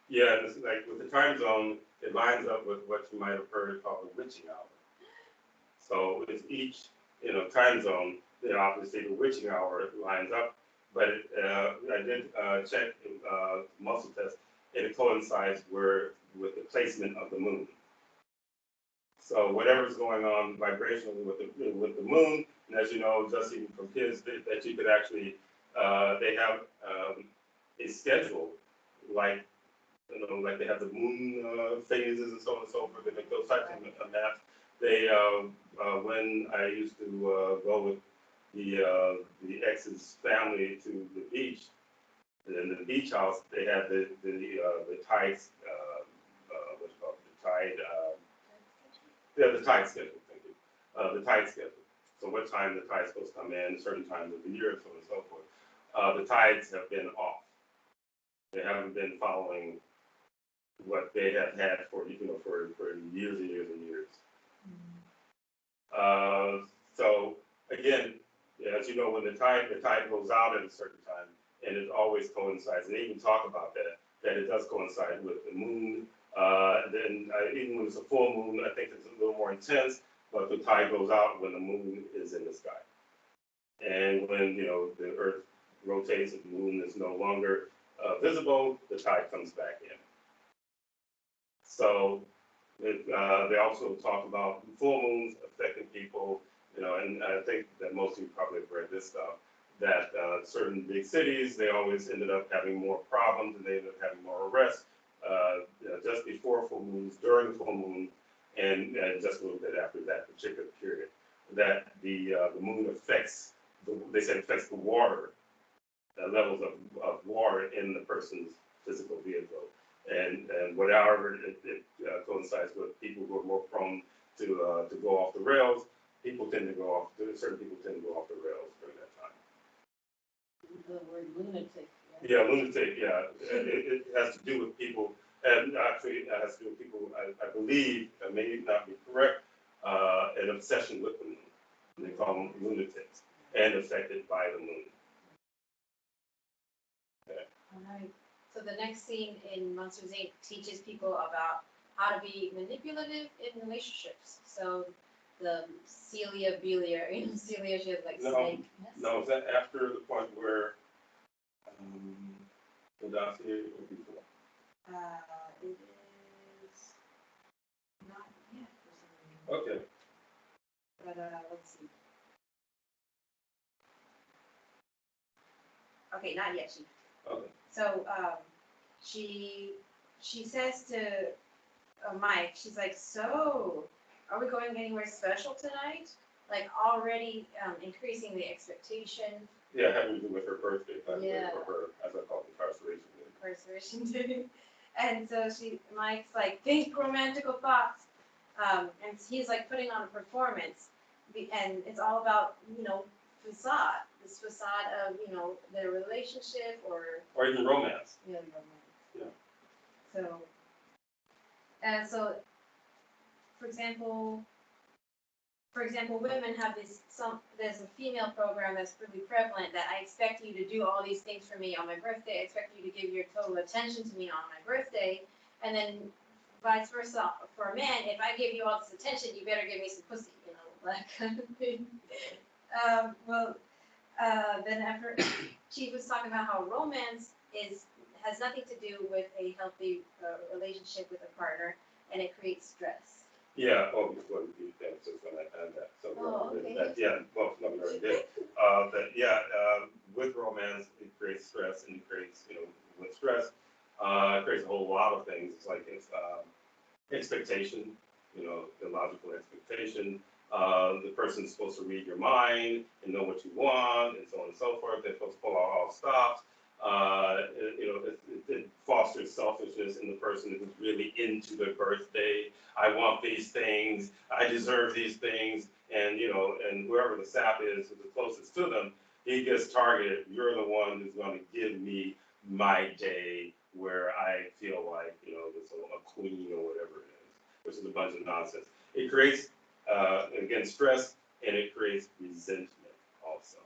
Yeah, and it's like with the time zone, it lines up with what you might have heard called the witching hour. So it's each, time zone, obviously the witching hour lines up, but I did check muscle test, and it coincides with the placement of the moon. So whatever's going on vibrationally with the moon, and as you know, just even from kids, that you could actually, they have a schedule, like you know, like they have the moon phases and so on and so forth. They make those types of maps. They, when I used to go with the ex's family to the beach, in the beach house, they had the tides, what's it called, the tide, the tide schedule. Thank you, the tide schedule. So what time the tide's supposed to come in, certain times of the year, so on and so forth. The tides have been off. They haven't been following what they have had for, you know, for years and years and years. So again, as you know, when the tide goes out at a certain time, and it always coincides, and they even talk about that it does coincide with the moon. Then even when it's a full moon, I think it's a little more intense, but the tide goes out when the moon is in the sky. And when, you know, the earth rotates and the moon is no longer visible, the tide comes back in. So they also talk about full moons affecting people, you know, and I think that most of you probably have read this stuff, that certain big cities, they always ended up having more problems and they ended up having more arrests just before full moons, during full moon, and just a little bit after that particular period. That the moon affects, they said affects the water, levels of water in the person's physical vehicle. And whatever it coincides with people who are more prone to go off the rails, people tend to go off, certain people tend to go off the rails during that time.
The word lunatic.
Yeah, lunatic, yeah. It has to do with people, and actually it has to do with people, I believe, I may not be correct, an obsession with the moon. They call them lunatics, and affected by the moon. Okay.
All right. So the next scene in Monsters Inc. teaches people about how to be manipulative in relationships. So the Celia Belia, you know, Celia, she has like snake.
No, is that after the point where the dossier or before?
It is not yet for some reason.
Okay.
But let's see. Okay, not yet, Chief.
Okay.
So she says to Mike, she's like, so are we going anywhere special tonight? Like already increasing the expectation.
Yeah, having to do with her birthday,
Yeah.
or her, as I call it, incarceration day.
Incarceration day. And so Mike's like, think romantical thoughts. And he's like putting on a performance. And it's all about, you know, facade. This facade of, you know, their relationship or
even romance.
Yeah, romance.
Yeah.
So, for example, women have there's a female program that's really prevalent that I expect you to do all these things for me on my birthday. I expect you to give your total attention to me on my birthday. And then vice versa for a man, if I give you all this attention, you better give me some pussy, you know, that kind of thing. Then after Chief was talking about how romance has nothing to do with a healthy relationship with a partner, and it creates stress.
Yeah, before we do that, just when I had that. So
okay.
yeah, well, no, we already did. With romance, it creates stress, and it creates, you know, with stress, it creates a whole lot of things. It's like expectation, you know, illogical expectation. The person's supposed to read your mind and know what you want, and so on and so forth. They're supposed to pull out all stops. It fosters selfishness in the person who's really into their birthday. I want these things. I deserve these things. And, you know, and whoever the sap is, who's the closest to them, he gets targeted. You're the one who's going to give me my day where I feel like, you know, this a queen or whatever it is, which is a bunch of nonsense. It creates, again, stress, and it creates resentment also.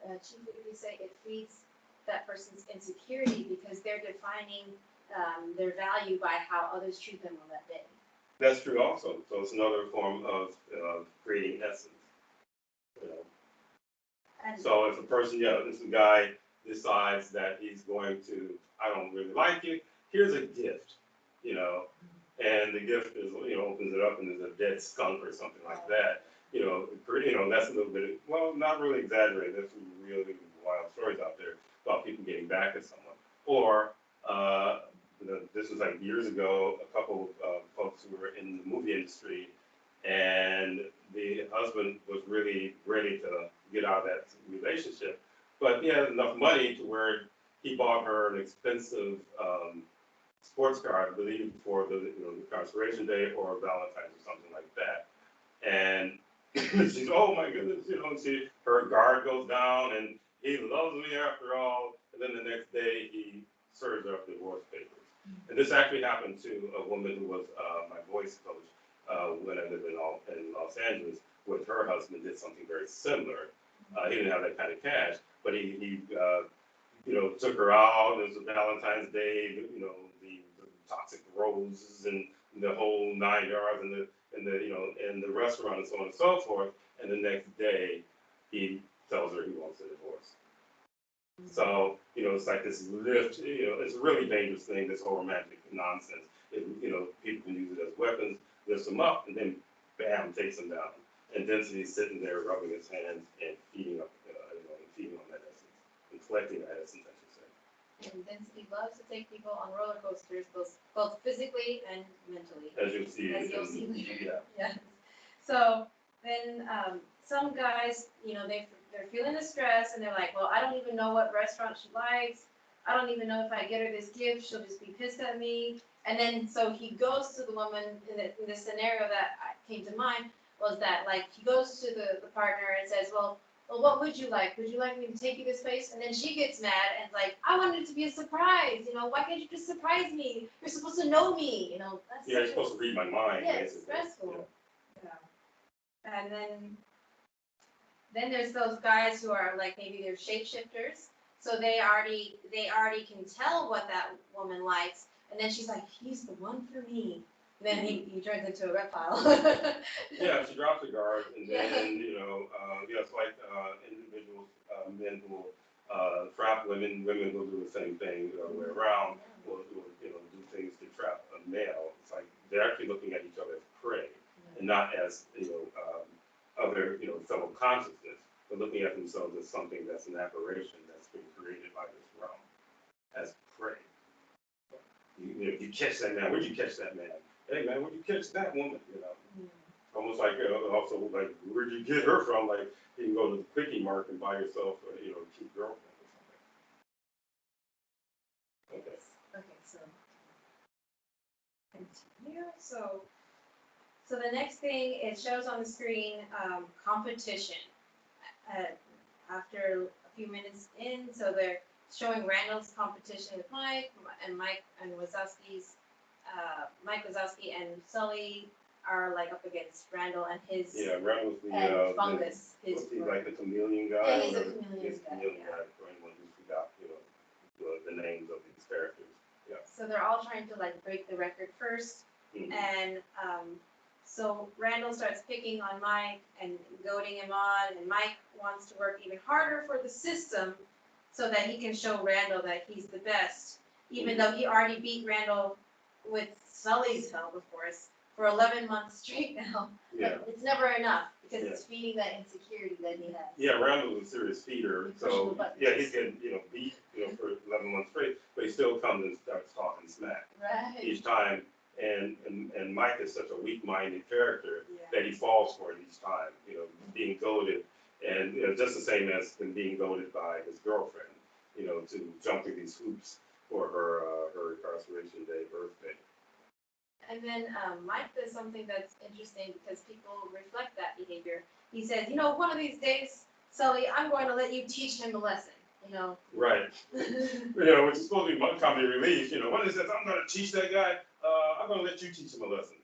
And Chief, what did you say? It feeds that person's insecurity because they're defining their value by how others treat them on that day.
That's true also. So it's another form of creating essence. You know?
And
So if a person, this guy decides that he's going to, I don't really like you, here's a gift, you know, and the gift is, you know, opens it up and there's a dead skunk or something like that. You know, that's a little bit, well, not really exaggerated. There's some really wild stories out there about people getting back at someone. Or This was like years ago, a couple of folks who were in the movie industry, and the husband was really ready to get out of that relationship, but he had enough money to where he bought her an expensive sports car, I believe, for the incarceration day or Valentine's or something like that. And she's, oh my goodness, her guard goes down, and he loves me after all. And then the next day, he serves her divorce papers. And this actually happened to a woman who was my voice coach when I lived in Los Angeles. With her husband, did something very similar. He didn't have that kind of cash, but he took her out. It was a Valentine's Day. The toxic roses and the whole 9 yards, and the restaurant and so on and so forth. And the next day, he tells her he wants a divorce. So, it's like this lift, it's a really dangerous thing, this whole romantic nonsense. People can use it as weapons, lifts them up, and then bam, takes them down. And Density's sitting there rubbing his hands and feeding on that essence, and collecting that essence, I should say.
And Density loves to take people on roller coasters, both physically and mentally.
As you'll see
later.
Yeah.
Yes. So then some guys, they're feeling the stress and they're like, well, I don't even know what restaurant she likes. I don't even know if I get her this gift, she'll just be pissed at me. And then so he goes to the woman in the scenario that came to mind was that, like, he goes to the partner and says, well, what would you like? Would you like me to take you this place? And then she gets mad and like, I wanted it to be a surprise. Why can't you just surprise me? You're supposed to know me. That's
You're supposed to read my mind.
Yeah, it's
basically.
stressful. Yeah. And then there's those guys who are like, maybe they're shapeshifters. So they already can tell what that woman likes. And then she's like, he's the one for me. And then he turns into a reptile.
Yeah, she drops her guard, and then it's like individuals, men who will trap women will do the same thing the other way around. Will do things to trap a male. It's like they're actually looking at each other as prey, and not as other fellow consciousness. They're looking at themselves as something that's an aberration that's been created by this realm as prey. You catch that man. Where'd you catch that man? Hey man, where'd you catch that woman? Almost like also like where'd you get her from? Like you can go to the quickie mart and buy yourself a cute girlfriend or something. Okay.
Okay, so continue. So the next thing it shows on the screen, competition. After a few minutes in, so they're showing Randall's competition with Mike and Mike Wazowski and Sully are like up against Randall and his
Randall's
and Fungus.
He's like the chameleon guy.
Yeah, he's a chameleon guy.
For anyone who forgot, the names of these characters. Yeah.
So they're all trying to like break the record first, and so Randall starts picking on Mike and goading him on, and Mike wants to work even harder for the system so that he can show Randall that he's the best, even though he already beat Randall with Sully's help, of course, for 11 months straight now.
Yeah.
But it's never enough because it's feeding that insecurity that he has.
Yeah, Randall's a serious feeder, so he's getting beat for 11 months straight, but he still comes and starts talking smack each time. And Mike is such a weak-minded character that he falls for it each time, being goaded, and just the same as being goaded by his girlfriend, to jump through these hoops for her incarceration day birthday.
And then Mike does something that's interesting because people reflect that behavior. He says, one of these days, Sully, I'm going to let you teach him a lesson.
Right. Which is supposed to be comedy relief. What is this? I'm going to teach that guy. I'm going to let you teach him a lesson.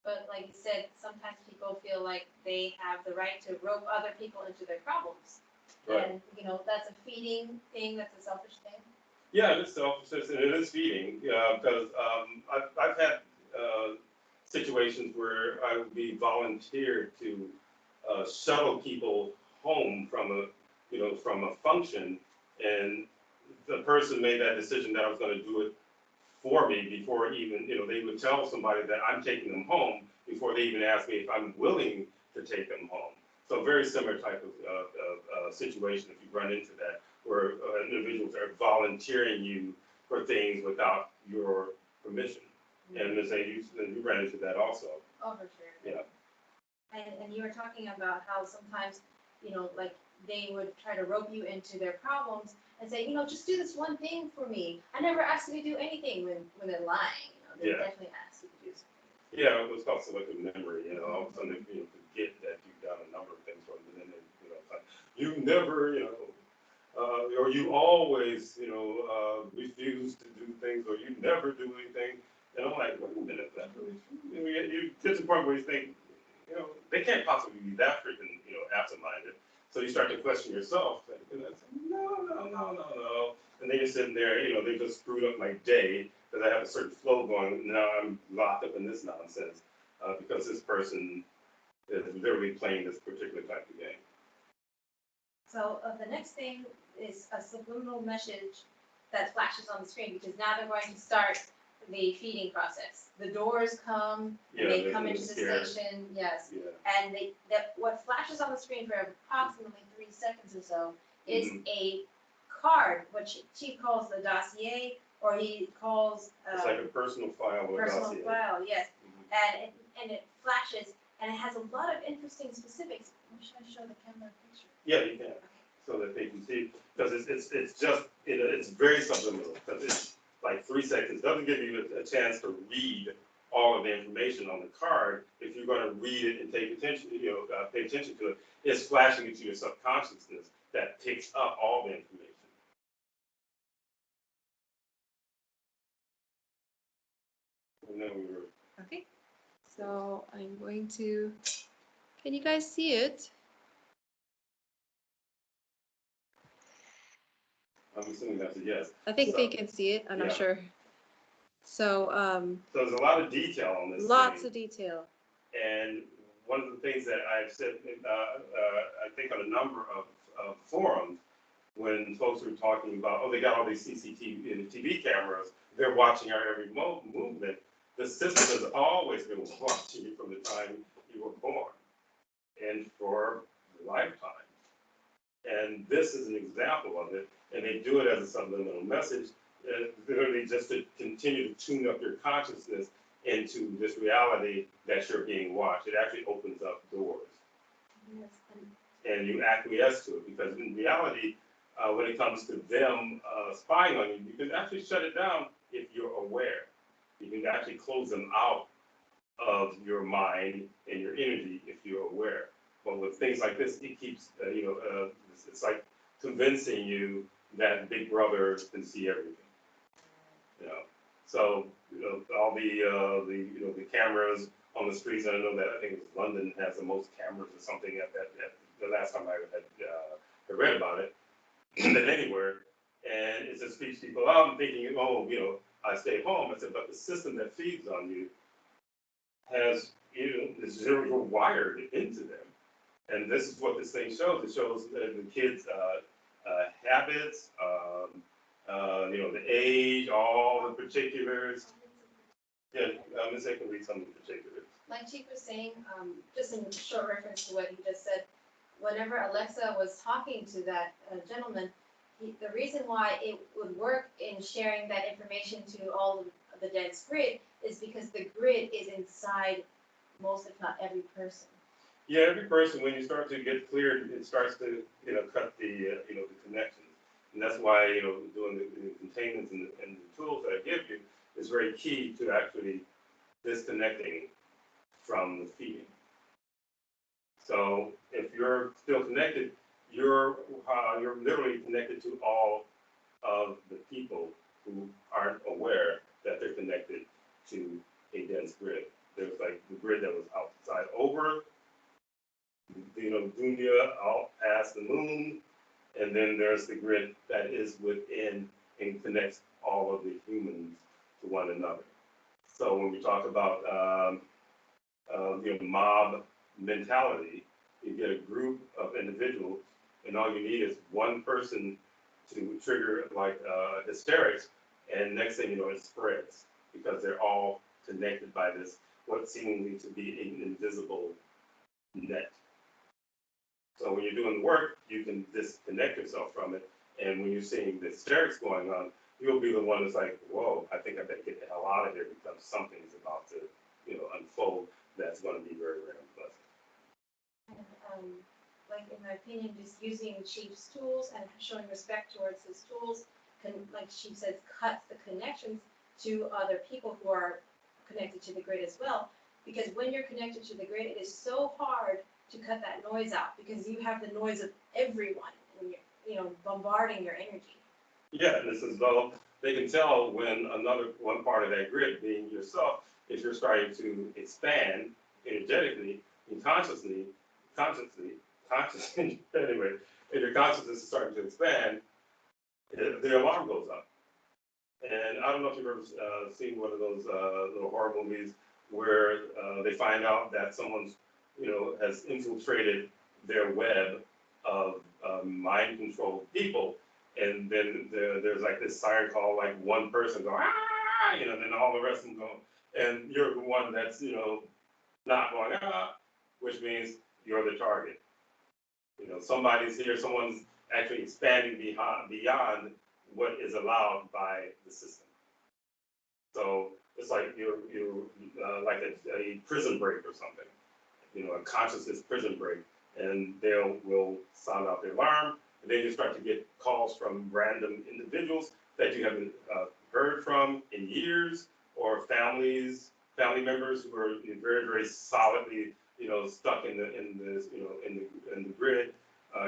But like you said, sometimes people feel like they have the right to rope other people into their problems.
Right.
And that's a feeding thing. That's a selfish thing.
Yeah, it is selfishness and it is feeding. Because I've had situations where I would be volunteered to shuttle people home from a function, and the person made that decision that I was going to do it for me before even, they would tell somebody that I'm taking them home before they even ask me if I'm willing to take them home. So very similar type of situation if you run into that, where individuals are volunteering you for things without your permission. And Mrs.A, you ran into that also.
Oh, for sure.
Yeah.
And you were talking about how sometimes, like they would try to rope you into their problems and say, just do this one thing for me. I never asked you to do anything when they're lying. They definitely ask you to do something.
Yeah, it was called selective memory. All of a sudden, forget that you've done a number of things for them, and then it's like, you never, or you always, refuse to do things, or you never do anything. And I'm like, wait a minute, that's really true. You get to the point where you think, they can't possibly be that freaking, absent-minded. So you start to question yourself. And I say, no. And then you're sitting there, they just screwed up my day because I have a certain flow going. Now I'm locked up in this nonsense because this person is literally playing this particular type of game.
So the next thing is a subliminal message that flashes on the screen, because now they're going to start the feeding process. The doors come, and they come into the station, yes.
Yeah.
And what flashes on the screen for approximately 3 seconds or so is a card, which Chief calls the dossier, or he calls
it's like a personal file or
personal
dossier.
file, yes. And it flashes, and it has a lot of interesting specifics. Should I show the camera a picture?
Yeah, you can, so that they can see, because it's very subliminal, because it's like 3 seconds, doesn't give you a chance to read all of the information on the card. If you're going to read it and take attention, pay attention to it, it's flashing into your subconsciousness that picks up all the information. And then we were,
Okay. So I'm going to. Can you guys see it?
I'm assuming that's a yes.
I think they can see it. I'm not sure. So
So there's a lot of detail on this.
lots of detail.
And one of the things that I've said, I think on a number of forums, when folks were talking about, they got all these CCTV and TV cameras, they're watching our every movement. The system has always been watching you from the time you were born and for a lifetime. And this is an example of it. And they do it as a subliminal message, literally just to continue to tune up your consciousness into this reality that you're being watched. It actually opens up doors.
Yes.
And you acquiesce to it, because in reality, when it comes to them spying on you, you can actually shut it down if you're aware. You can actually close them out of your mind and your energy if you're aware. But with things like this, it keeps, it's like convincing you that Big Brother can see everything. So all the cameras on the streets. And I know that I think it was London has the most cameras or something at the last time I had read about it than anywhere. And it just keeps people out and thinking, I stay home. I said, but the system that feeds on you has, you're wired into them. And this is what this thing shows. It shows the kids' habits, the age, all the particulars. Yeah, Mrs.A can read some of the particulars.
Like Chief was saying, just in short reference to what he just said, whenever Alexa was talking to that gentleman, the reason why it would work in sharing that information to all of the dense grid is because the grid is inside most, if not every person.
Yeah, every person, when you start to get cleared, it starts to, cut the connections. And that's why, doing the containments and the tools that I give you is very key to actually disconnecting from the feeding. So if you're still connected, you're literally connected to all of the people who aren't aware that they're connected to a dense grid. There's like the grid that was outside over, Dunya, out past the moon, and then there's the grid that is within and connects all of the humans to one another. So when we talk about mob mentality, you get a group of individuals, and all you need is one person to trigger like hysterics, and next thing you know, it spreads because they're all connected by this what seemingly to be an invisible net. So when you're doing the work, you can disconnect yourself from it, and when you're seeing the hysterics going on, you'll be the one that's like, whoa, I think I better get the hell out of here because something's about to, unfold that's going to be very, very unpleasant.
And, like in my opinion, just using Chief's tools and showing respect towards his tools can, like Chief says, cut the connections to other people who are connected to the grid as well. Because when you're connected to the grid, it is so hard to cut that noise out because you have the noise of everyone and you're, bombarding your energy.
Yeah, and it's as though they can tell when one part of that grid, being yourself, if you're starting to expand energetically and consciously, anyway, if your consciousness is starting to expand, the alarm goes up. And I don't know if you've ever seen one of those little horror movies where they find out that someone's, has infiltrated their web of mind-controlled people. And then there's like this siren call, like one person going, ah, then all the rest of them go. And you're the one that's, not going, ah, which means you're the target. Somebody's here, someone's actually expanding beyond what is allowed by the system. So it's like you're like a prison break or something, a consciousness prison break, and will sound out the alarm, and then you start to get calls from random individuals that you haven't heard from in years, or family members who are very, very solidly, stuck in the grid,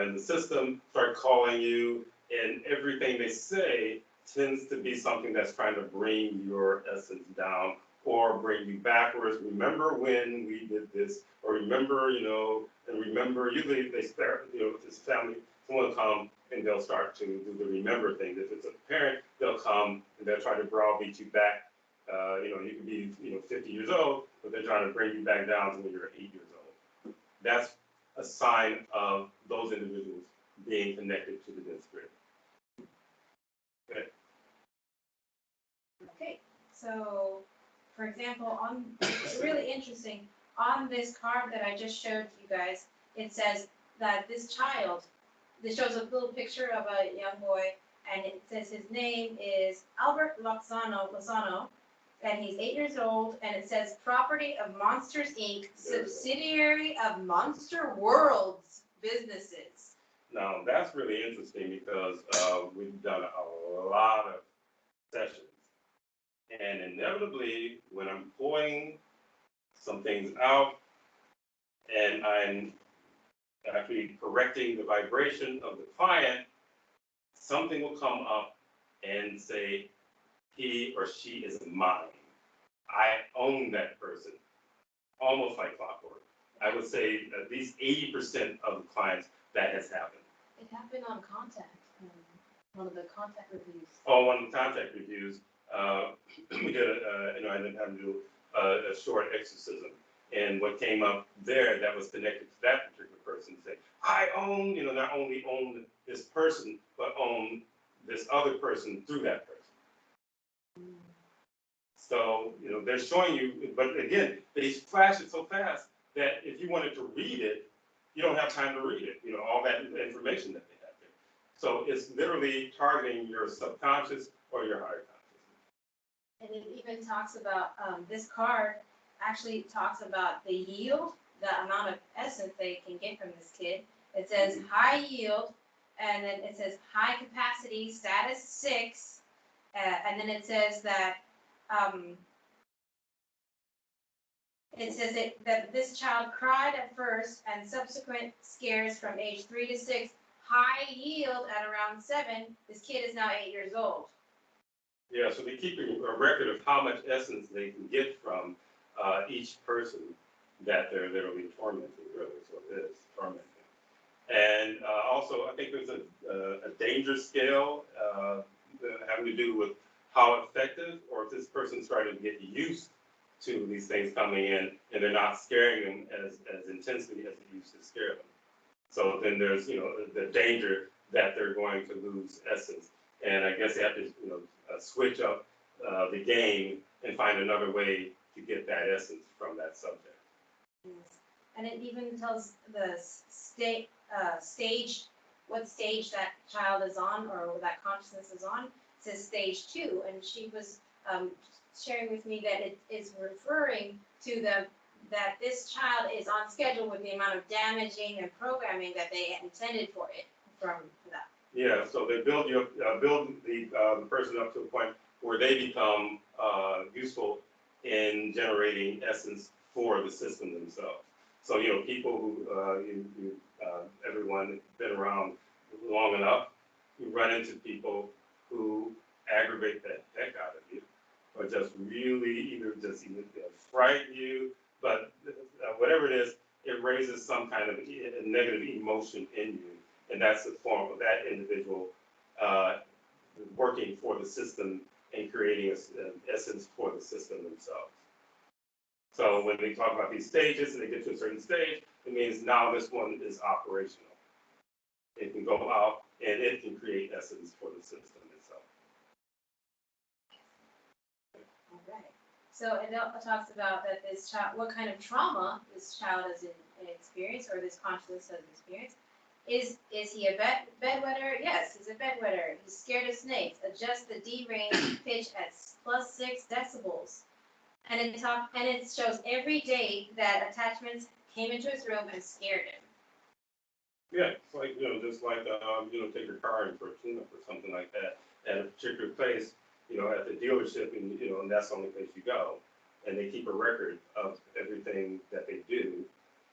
in the system, start calling you, and everything they say tends to be something that's trying to bring your essence down or bring you backwards. Remember when we did this, or remember, and remember, usually they start, if it's family, someone will come and they'll start to do the remember thing. If it's a parent, they'll come and they'll try to browbeat you back. You can be, 50 years old, but they're trying to bring you back down to when you're 8 years old. That's a sign of those individuals being connected to the dense grid.
Okay, so for example, it's really interesting, on this card that I just showed you guys, it says that this shows a little picture of a young boy, and it says his name is Albert Lozano, and he's 8 years old, and it says property of Monsters Inc., subsidiary of Monster World's businesses.
Now, that's really interesting because we've done a lot of sessions. And inevitably, when I'm pulling some things out and I'm actually correcting the vibration of the client, something will come up and say, he or she is mine. I own that person, almost like clockwork. I would say at least 80% of the clients that has happened.
It happened on Contact, one of the Contact reviews.
Oh, one of the Contact reviews, we did, I ended up having to do a short exorcism. And what came up there that was connected to that particular person said, I own, not only own this person, but own this other person through that person. So, they're showing you, but again, they flash it so fast that if you wanted to read it, you don't have time to read it, all that information that they have there. So it's literally targeting your subconscious or your higher consciousness.
And it even talks about, this card actually talks about the yield, the amount of essence they can get from this kid. It says high yield, and then it says high capacity, status 6, and then it says that that this child cried at first and subsequent scares from age 3 to 6, high yield at around 7. This kid is now 8 years old.
Yeah, so they're keeping a record of how much essence they can get from each person that they're literally tormenting, really, so it is tormenting. And also, I think there's a danger scale having to do with how effective, or if this person's starting to get used to these things coming in and they're not scaring them as intensely as it used to scare them. So then there's, the danger that they're going to lose essence. And I guess they have to, switch up the game and find another way to get that essence from that subject.
Yes. And it even tells the stage, what stage that child is on or that consciousness is on. It to stage 2, and she was sharing with me that it is referring to that this child is on schedule with the amount of damaging and programming that they intended for it from that.
Yeah, so they build the person up to a point where they become useful in generating essence for the system themselves. So, you know, people who, everyone been around long enough, you run into people who aggravate the heck out of you, or just really either frighten you, but whatever it is, it raises some kind of a negative emotion in you. And that's the form of that individual working for the system and creating an essence for the system themselves. So when we talk about these stages and they get to a certain stage, it means now this one is operational. It can go out and it can create essence for the system itself.
All right. So it talks about that this child, what kind of trauma this child has experienced, or this consciousness has experienced. Is he a bedwetter? Yes, he's a bedwetter. He's scared of snakes. Adjust the D range pitch at +6 decibels. And it shows every day that attachments came into his room and scared him.
Yeah, it's like, you know, just like, take your car in for a tune-up or something like that at a particular place, you know, at the dealership, and, you know, and that's the only place you go. And they keep a record of everything that they do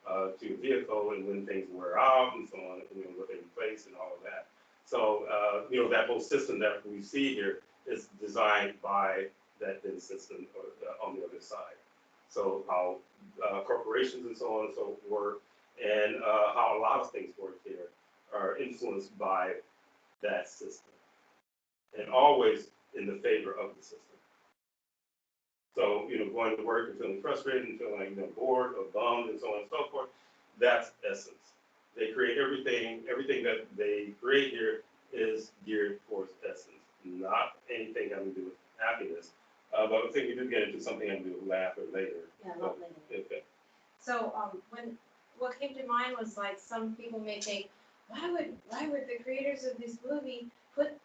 to your vehicle and when things wear out and so on, and, you know, what they replace and all of that. So, you know, that whole system that we see here is designed by that bin system on the other side. So how corporations and so on and so forth, and how a lot of things work here are influenced by that system, and always in the favor of the system. So, you know, going to work and feeling frustrated and feeling, you know, bored or bummed and so on and so forth, that's essence. They create everything that they create here is geared towards essence, not anything having to do with happiness. But I think we do get into something having to do with laughter later.
Yeah, not later.
Okay.
So what came to mind was, like, some people may think, why would the creators of this movie put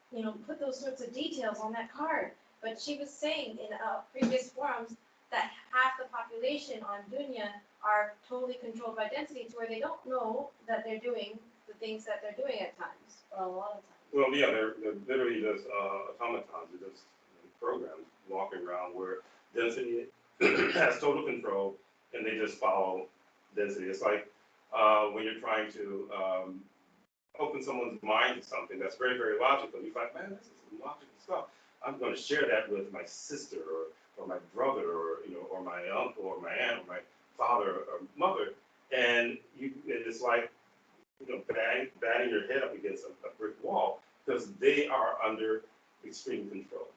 those sorts of details on that card? But she was saying in previous forums that half the population on Dunya are totally controlled by density, to where they don't know that they're doing the things that they're doing at times, or a lot of times.
Well, yeah, they're literally just automatons. They're just programs walking around where density has total control, and they just follow density. It's like when you're trying to open someone's mind to something that's very, very logical. You're like, man, this is some logical stuff. I'm going to share that with my sister or my brother, or, you know, or my uncle or my aunt or my father or mother, and it's like, you know, batting your head up against a brick wall, because they are under extreme control.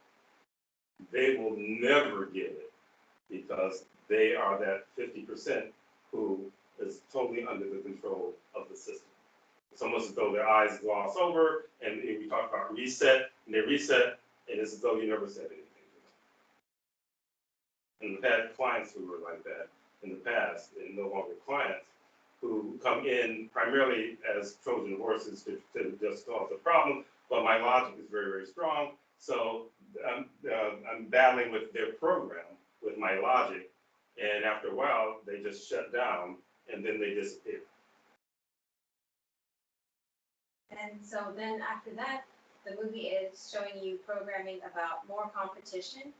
They will never get it because they are that 50% who is totally under the control of the system. It's almost as though their eyes gloss over, and we talk about reset, and they reset, and it's as though you never said anything. And we've had clients who were like that in the past, and no longer clients, who come in primarily as Trojan horses to just solve the problem, but my logic is very, very strong. So I'm battling with their program, with my logic, and after a while, they just shut down, and then they disappear.
And so then after that, the movie is showing you programming about more competition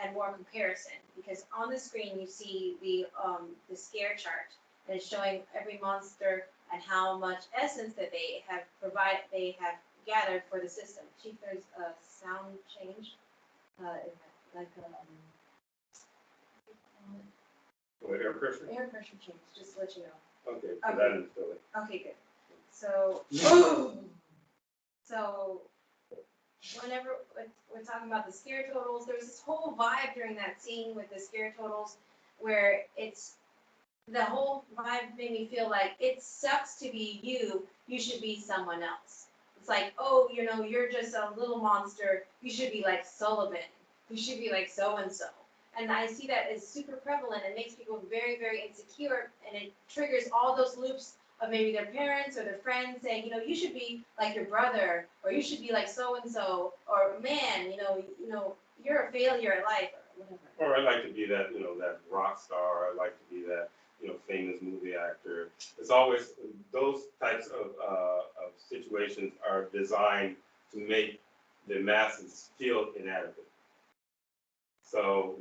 and more comparison, because on the screen you see the scare chart, and it's showing every monster and how much essence that they have gathered for the system. Chief, there's a sound change, like
Air pressure?
air pressure change, just to let you know.
Okay, because I didn't feel it.
Okay, good. So, so whenever we're talking about the scare totals, there's this whole vibe during that scene with the scare totals where the whole vibe made me feel like it sucks to be you should be someone else. It's like, oh, you know, you're just a little monster, you should be like Sullivan, you should be like so-and-so. And I see that as super prevalent. It makes people very, very insecure, and it triggers all those loops of maybe their parents or their friends saying, you should be like your brother, or you should be like so and so, or man, you're a failure at life, or whatever.
Or I'd like to be that, that rock star. I'd like to be that, famous movie actor. It's always those types of situations are designed to make the masses feel inadequate. So,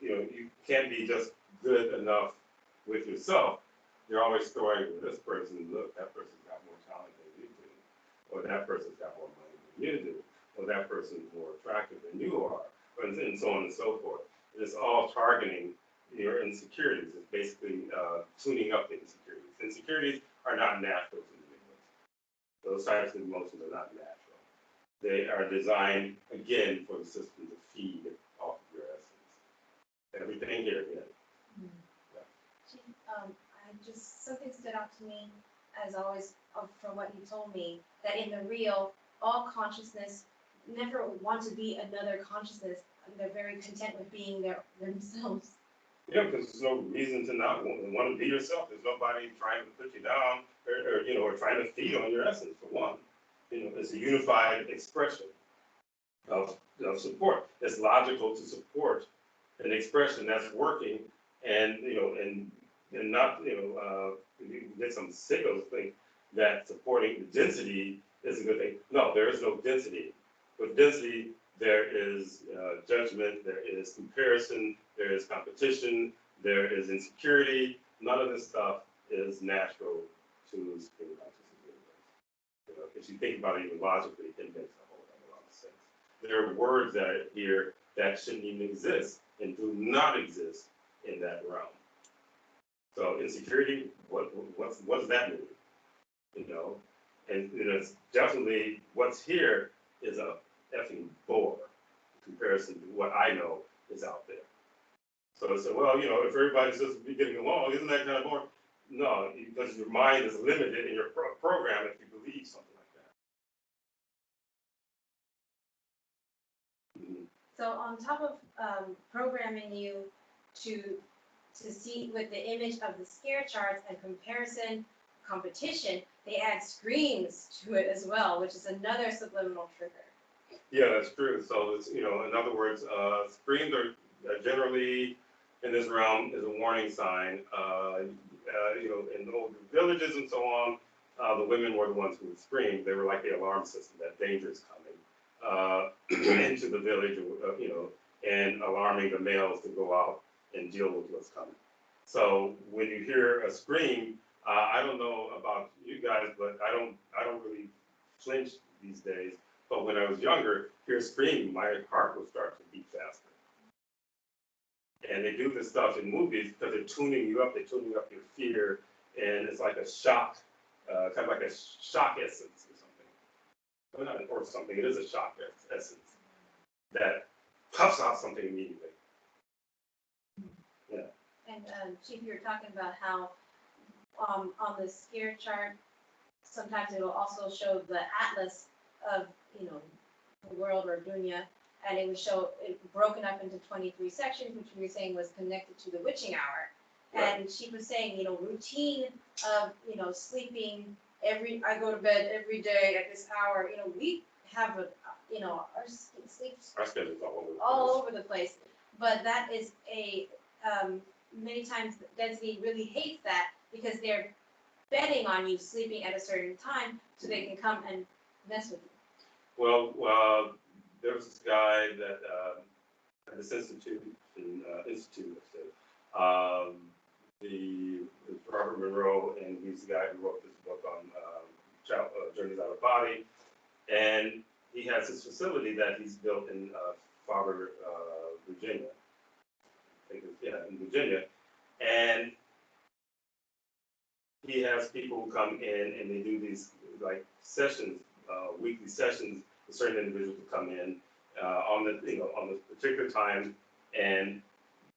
you can't be just good enough with yourself. You're always throwing this person, look, that person's got more talent than you do, or that person's got more money than you do, or that person's more attractive than you are, and so on and so forth. It's all targeting your insecurities. It's basically tuning up the insecurities. Insecurities are not natural to individuals. Those types of emotions are not natural. They are designed, again, for the system to feed off of your essence. Everything here again.
Something stood out to me, as always, from what you told me, that in the real, all consciousness never want to be another consciousness. They're very content with being themselves.
Yeah, because there's no reason to not want to be yourself. There's nobody trying to put you down or trying to feed on your essence, for one. It's a unified expression of support. It's logical to support an expression that's working, and not you get some sickos think that supporting density is a good thing. No, there is no density. With density, there is judgment, there is comparison, there is competition, there is insecurity. None of this stuff is natural to Supreme Consciousness. If you think about it even logically, it makes a whole lot of sense. There are words that are here that shouldn't even exist and do not exist in that realm. So insecurity, what does that mean? And it's definitely what's here is a effing bore in comparison to what I know is out there. So I said, well, if everybody's just getting along, isn't that kind of boring? No, because your mind is limited in your program if you believe something like that. Mm-hmm.
So on top of programming you to see with the image of the scare charts and comparison, competition, they add screams to it as well, which is another subliminal trigger.
Yeah, that's true. So it's, in other words, screams are generally in this realm is a warning sign. In older villages and so on, the women were the ones who would scream. They were like the alarm system that danger is coming into the village, and alarming the males to go out and deal with what's coming. So when you hear a scream, I don't know about you guys, but I don't really flinch these days. But when I was younger, hear screaming, my heart would start to beat faster. And they do this stuff in movies because they're tuning you up. They're tuning up your fear, and it's like a shock, kind of like a shock essence or something. Or something. It is a shock essence that puffs out something immediately. Yeah.
And Chief, you were talking about how on the scare chart, sometimes it will also show the atlas of the world or dunya, and it would show it broken up into 23 sections, which we were saying was connected to the witching hour. Right. And she was saying, routine of sleeping I go to bed every day at this hour. We have our sleep
schedule's
all over the place. But that is many times density really hates that because they're betting on you sleeping at a certain time so they can come and mess with you.
Well, there was this guy that at this institute, the Robert Monroe, and he's the guy who wrote this book on Journeys Out of Body, and he has this facility that he's built in Faber, Virginia. I think in Virginia, and he has people who come in and they do these like sessions, weekly sessions with certain individuals who come in on this particular time, and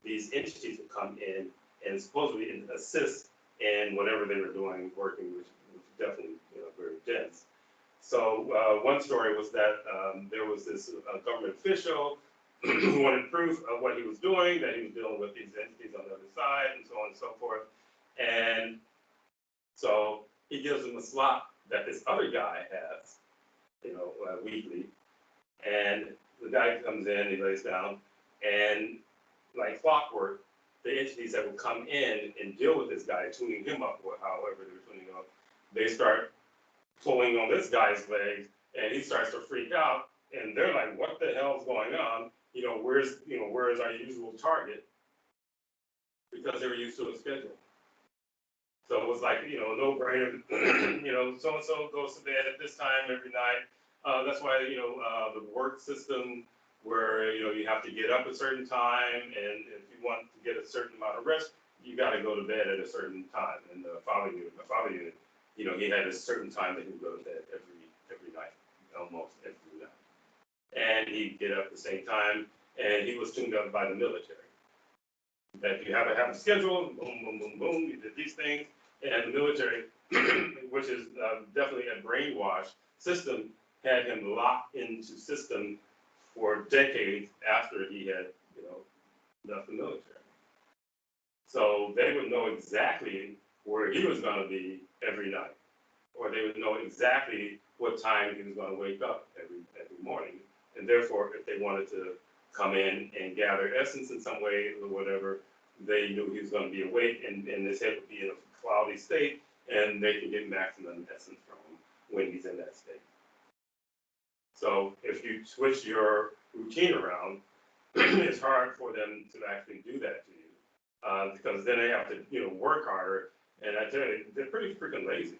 these entities will come in and supposedly assist in whatever they were doing, working, which was definitely very dense. So one story was that there was this government official who wanted proof of what he was doing, that he was dealing with these entities on the other side, and so on and so forth. And So he gives him a slot that this other guy has, weekly. And the guy comes in, he lays down, and like clockwork, the entities that will come in and deal with this guy, tuning him up, or however they're tuning him up, they start pulling on this guy's legs, and he starts to freak out, and they're like, "What the hell's going on? Where's our usual target?" Because they were used to a schedule. So it was like, no brainer. So and so goes to bed at this time every night. That's why the work system where you have to get up a certain time, and if you want to get a certain amount of rest, you got to go to bed at a certain time. And the father unit, he had a certain time that he would go to bed every night, almost every night, and he'd get up at the same time, and he was tuned up by the military. That you have a schedule, boom, boom, boom, boom, you did these things, and the military, which is definitely a brainwash system, had him locked into system for decades after he had, left the military. So they would know exactly where he was going to be every night, or they would know exactly what time he was going to wake up every morning, and therefore, if they wanted to come in and gather essence in some way or whatever, they knew he was going to be awake, and his head would be in a cloudy state, and they can get maximum essence from him when he's in that state. So if you switch your routine around, it's hard for them to actually do that to you, because then they have to, work harder, and I tell you, they're pretty freaking lazy.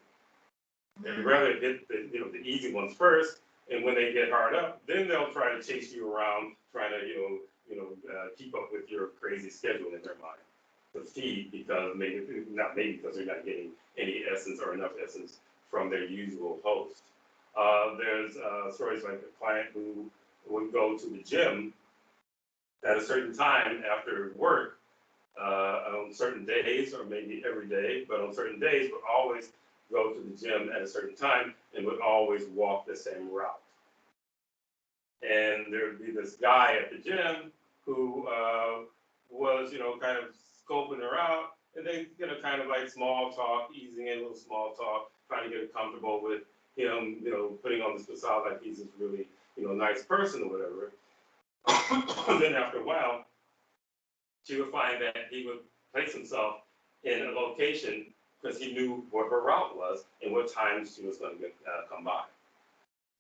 They'd rather hit the easy ones first, and when they get hard up, then they'll try to chase you around, trying to, keep up with your crazy schedule in their mind. To feed, because because they're not getting any essence or enough essence from their usual host. There's stories like a client who would go to the gym at a certain time after work, on certain days, or maybe every day, but on certain days would always go to the gym at a certain time and would always walk the same route. And there would be this guy at the gym who was, kind of scoping her out, and they kind of like small talk, easing in a little small talk, trying to get her comfortable with him, putting on this facade like he's this really, nice person or whatever. Then after a while, she would find that he would place himself in a location because he knew what her route was and what time she was going to come by.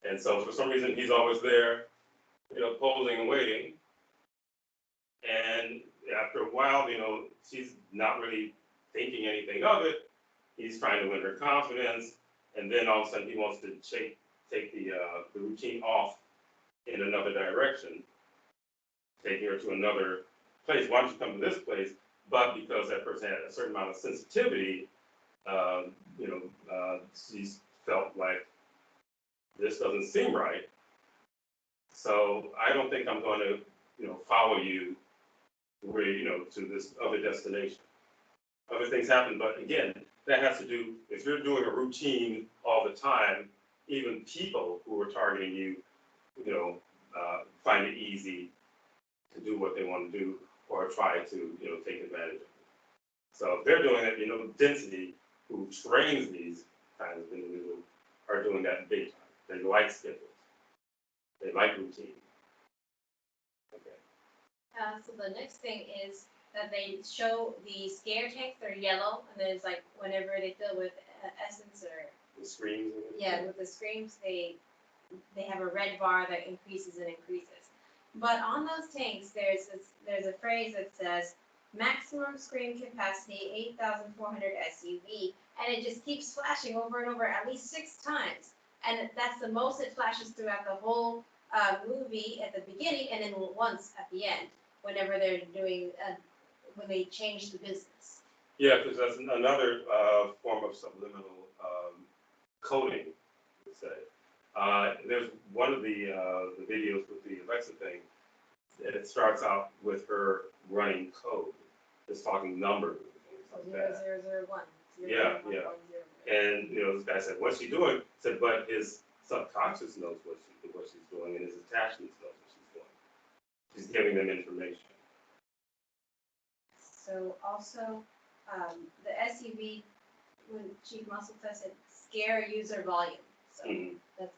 And so for some reason, he's always there, posing and waiting. And after a while, she's not really thinking anything of it. He's trying to win her confidence. And then all of a sudden, he wants to take the routine off in another direction, taking her to another place. Why don't you come to this place? But because that person had a certain amount of sensitivity, she felt like this doesn't seem right. So I don't think I'm going to, follow you where, to this other destination. Other things happen, but again, that has to do, if you're doing a routine all the time, even people who are targeting you, find it easy to do what they want to do or try to, take advantage of it. So if they're doing it, density, who trains these kinds of individuals, are doing that big time. They like schedules. They like routine. Okay.
So the next thing is that they show the scare tanks. They're yellow, and then it's like whenever they fill with essence or
The screams.
with the screams, they have a red bar that increases and increases. But on those tanks, there's a phrase that says maximum screen capacity 8,400 SUV, and it just keeps flashing over and over at least 6 times, and that's the most it flashes throughout the whole movie at the beginning, and then once at the end, whenever they're doing when they change the business.
Yeah, because that's another form of subliminal coding, you would say. There's one of the videos with the Alexa thing, and it starts out with her running code, just talking numbers and things like that.
0001.
Yeah. And this guy said, "What's she doing?" I said, but his subconscious knows what she's doing, and his attachments knows what she's doing. She's giving them information.
So also, the SUV when Chief Muscle said scare user volume. So
Mhm.
that's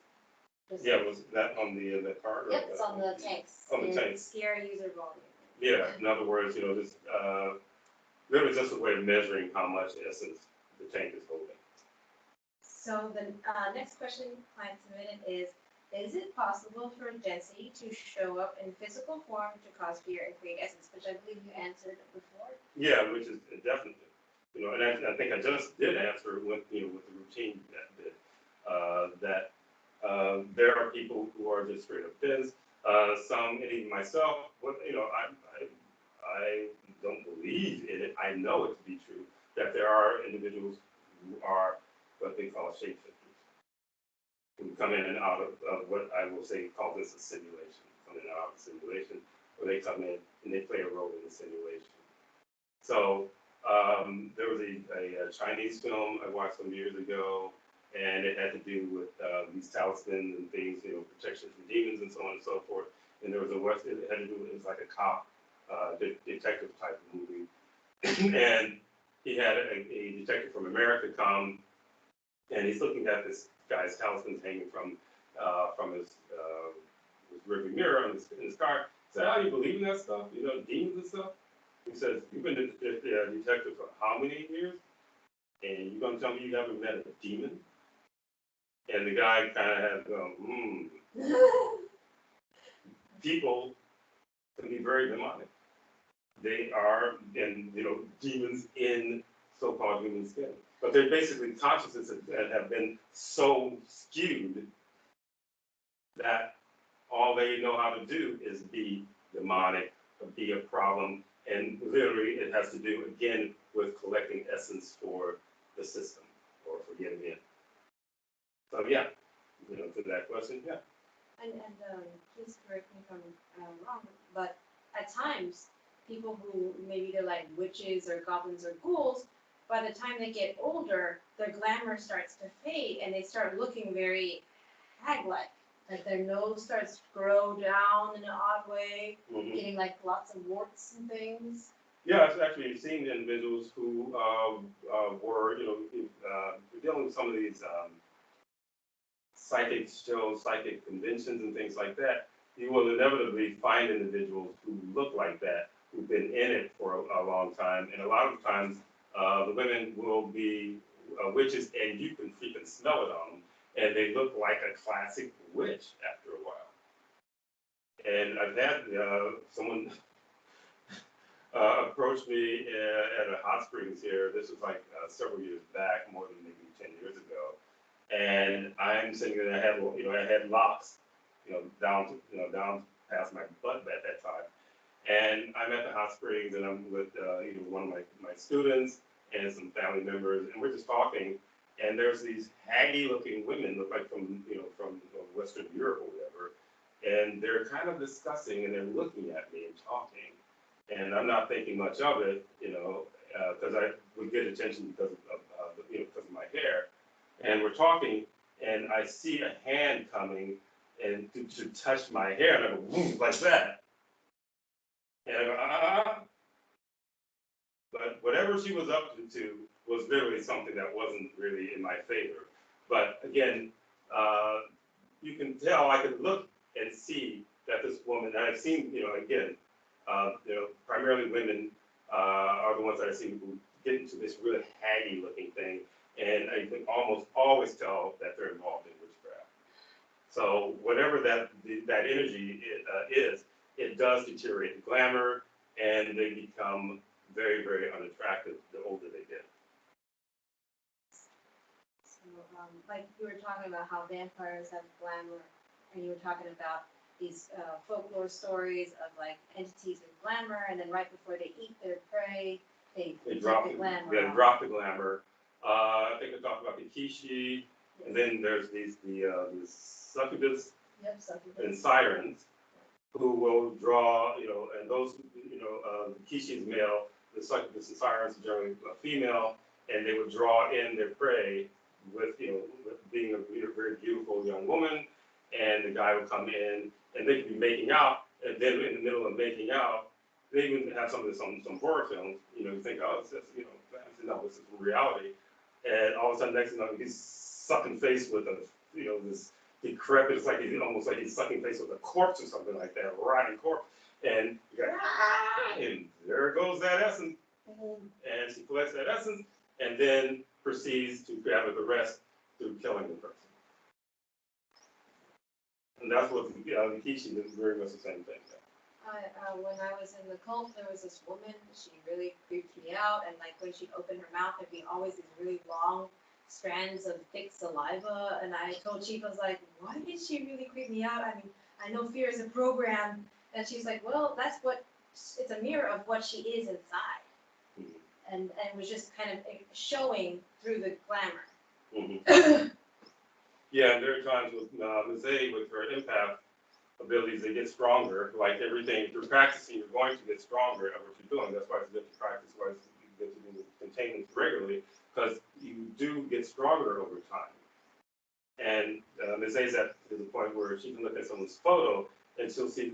just.
Yeah, was that on the card? Or
Yep, it's on the tanks.
On the tanks.
Scare user volume.
Yeah, in other words, this, literally just a way of measuring how much essence the tank is holding.
So the next question client submitted is it possible for density to show up in physical form to cause fear and create essence, which I believe you answered before?
Yeah, which is definitely, and I think I just did answer with the routine that there are people who are just straight up dense. Some, and even myself, I don't believe in it. I know it to be true that there are individuals who are what they call shapeshifters, who come in and out of what I will say call this a simulation, come in and out of the simulation, where they come in and they play a role in the simulation. So there was a Chinese film I watched some years ago, and it had to do with these talismans and things, protection from demons and so on and so forth. And there was it had to do with, it was like a cop, detective type of movie. And he had a detective from America come, and he's looking at this guy's talismans hanging from his rearview mirror in his car. He said, "Oh, you believe in that stuff? Demons and stuff?" He says, "You've been a detective for how many years? And you're going to tell me you haven't met a demon?" And the guy kind of had to go, People can be very demonic. They are, demons in so-called human skin. But they're basically consciousnesses that have been so skewed that all they know how to do is be demonic, or be a problem. And literally, it has to do, again, with collecting essence for the system or for getting in. So, yeah, to that question, yeah.
And please correct me if I'm wrong, but at times, people who maybe they're like witches or goblins or ghouls, by the time they get older, their glamour starts to fade and they start looking very hag-like. Like their nose starts to grow down in an odd way, getting like lots of warts and things.
Yeah, I've actually seen individuals who were, dealing with some of these psychic shows, psychic conventions and things like that. You will inevitably find individuals who look like that, who've been in it for a long time. And a lot of times, the women will be witches, and you can freaking smell it on them. And they look like a classic witch after a while. And I've had someone approached me at a hot springs here. This was like several years back, more than maybe 10 years ago. And I'm sitting there, I had locks, down past my butt at that time. And I'm at the hot springs, and I'm with one of my students and some family members, and we're just talking. And there's these haggy-looking women, look like from Western Europe or whatever, and they're kind of discussing, and they're looking at me and talking. And I'm not thinking much of it, because I would get attention because of my hair. And we're talking, and I see a hand coming and to touch my hair, and I go, whoom, like that. And I go, ah. But whatever she was up to was literally something that wasn't really in my favor. But again, you can tell, I could look and see that this woman, and I've seen, again, primarily women are the ones that I've seen who get into this really haggy looking thing. And I can almost always tell that they're involved in witchcraft. So whatever that energy is, it does deteriorate the glamour, and they become very, very unattractive the older they get.
So, like you were talking about how vampires have glamour, and you were talking about these folklore stories of like entities with glamour, and then right before they eat their prey, they drop the glamour.
Yeah, drop the glamour. I think I talked about the Kishi, and then there's the succubus, and sirens, who will draw, and those, the Kishi is male, the succubus and sirens are generally female, and they would draw in their prey with being a very beautiful young woman, and the guy would come in, and they could be making out, and then in the middle of making out, they even have some horror films, you think, oh, it's just, no, this is reality. and all of a sudden, next thing you know, he's sucking face with a, this decrepit, it's like he's almost like he's sucking face with a corpse or something like that, a rotting corpse. And you go, and there goes that essence. And she collects that essence and then proceeds to gather the rest through killing the person. And that's what the teaching is very much the same thing.
When I was in the cult, there was this woman, she really creeped me out, and like when she'd open her mouth, there'd be always these really long strands of thick saliva, and I told Chief, I was like, why did she really creep me out? I mean, I know fear is a program, and she's like, well, it's a mirror of what she is inside, and was just kind of showing through the glamour.
Mm-hmm. Yeah, and there are times with Mrs.A, with her empath abilities, they get stronger. Like everything, through practicing, you're going to get stronger at what you're doing. That's why it's good to practice, why it's good to do containment regularly, because you do get stronger over time. And Mrs.A is at the point where she can look at someone's photo and she'll see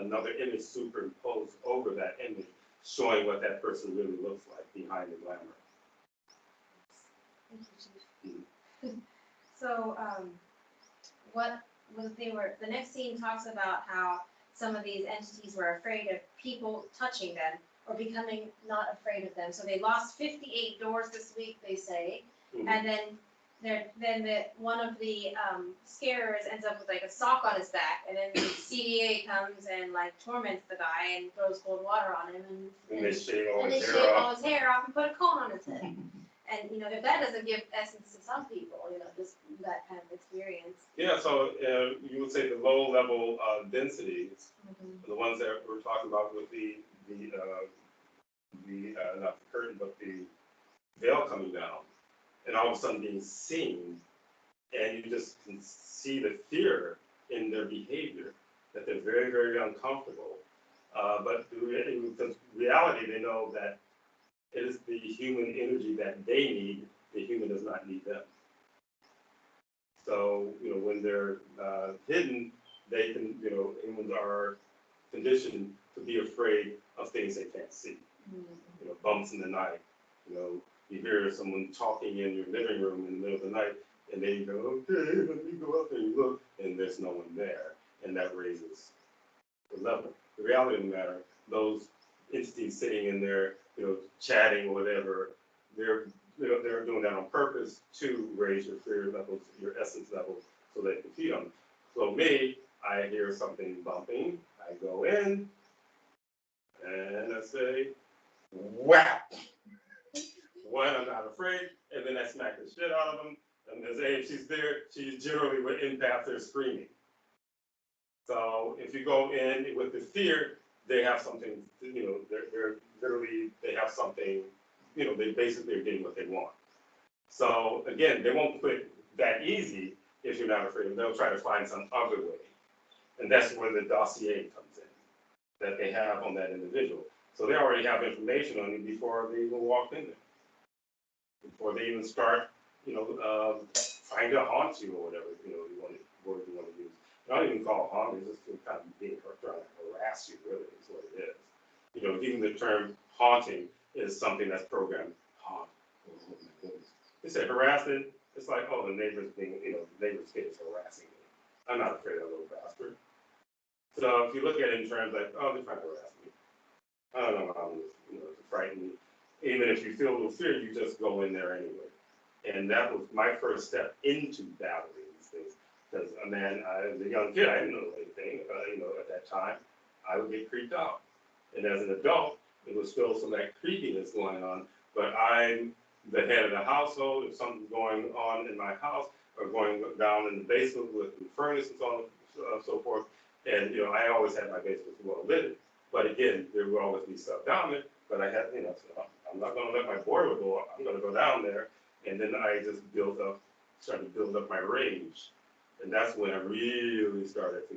another image superimposed over that image, showing what that person really looks like behind the glamour.
Thank you, Chief. So, the next scene talks about how some of these entities were afraid of people touching them or becoming not afraid of them. So they lost 58 doors this week, they say, and then one of the scarers ends up with like a sock on his back, and then the CDA comes and like torments the guy and throws cold water on him,
and they shave all
his hair off and put a cone on his head. And if that doesn't give essence to some people, just that kind of experience.
Yeah, so you would say the low level densities, the ones that we're talking about with the not the curtain, but the veil coming down, and all of a sudden being seen, and you just can see the fear in their behavior, that they're very, very uncomfortable. But because reality, they know that it is the human energy that they need. The human does not need them. So, when they're hidden, they can, humans are conditioned to be afraid of things they can't see. Bumps in the night. You hear someone talking in your living room in the middle of the night, and then you go, okay, let me go up and you look, and there's no one there. And that raises the level. The reality of the matter, those entities sitting in there, chatting or whatever, they're doing that on purpose to raise your fear levels, your essence levels, so they can feed on them. So me, I hear something bumping, I go in, and I say, whap! One, I'm not afraid, and then I smack the shit out of them, and if she's there, she's generally with empath, they're screaming. So if you go in with the fear, they have something, they're literally, they have something, they basically are getting what they want. So again, they won't quit that easy if you're not afraid of them. They'll try to find some other way. And that's where the dossier comes in, that they have on that individual. So they already have information on you before they even walk in there. Before they even start, trying to haunt you or whatever, word you want to use. I don't even call it haunting, it's just kind of being trying to harass you, really, is what it is. Even the term haunting is something that's programmed. Haunt. Oh my goodness. They say harassment, it's like, oh, the neighbor's the neighbor's kid is harassing me. I'm not afraid of a little bastard. So if you look at it in terms like, oh, they're trying to harass me. I don't know how to frighten me. Even if you feel a little fear, you just go in there anyway. And that was my first step into battling these things. Because as a young kid, I didn't know anything. At that time, I would get creeped out. And as an adult, it was still some of that creepiness going on. But I'm the head of the household. If something's going on in my house, or going down in the basement with the furnace and so on and so forth, and I always had my basement well lit. But again, there would always be stuff down there. But I had, so I'm not going to let my boiler go up. I'm going to go down there, and then I just started to build up my rage. And that's when I really started to,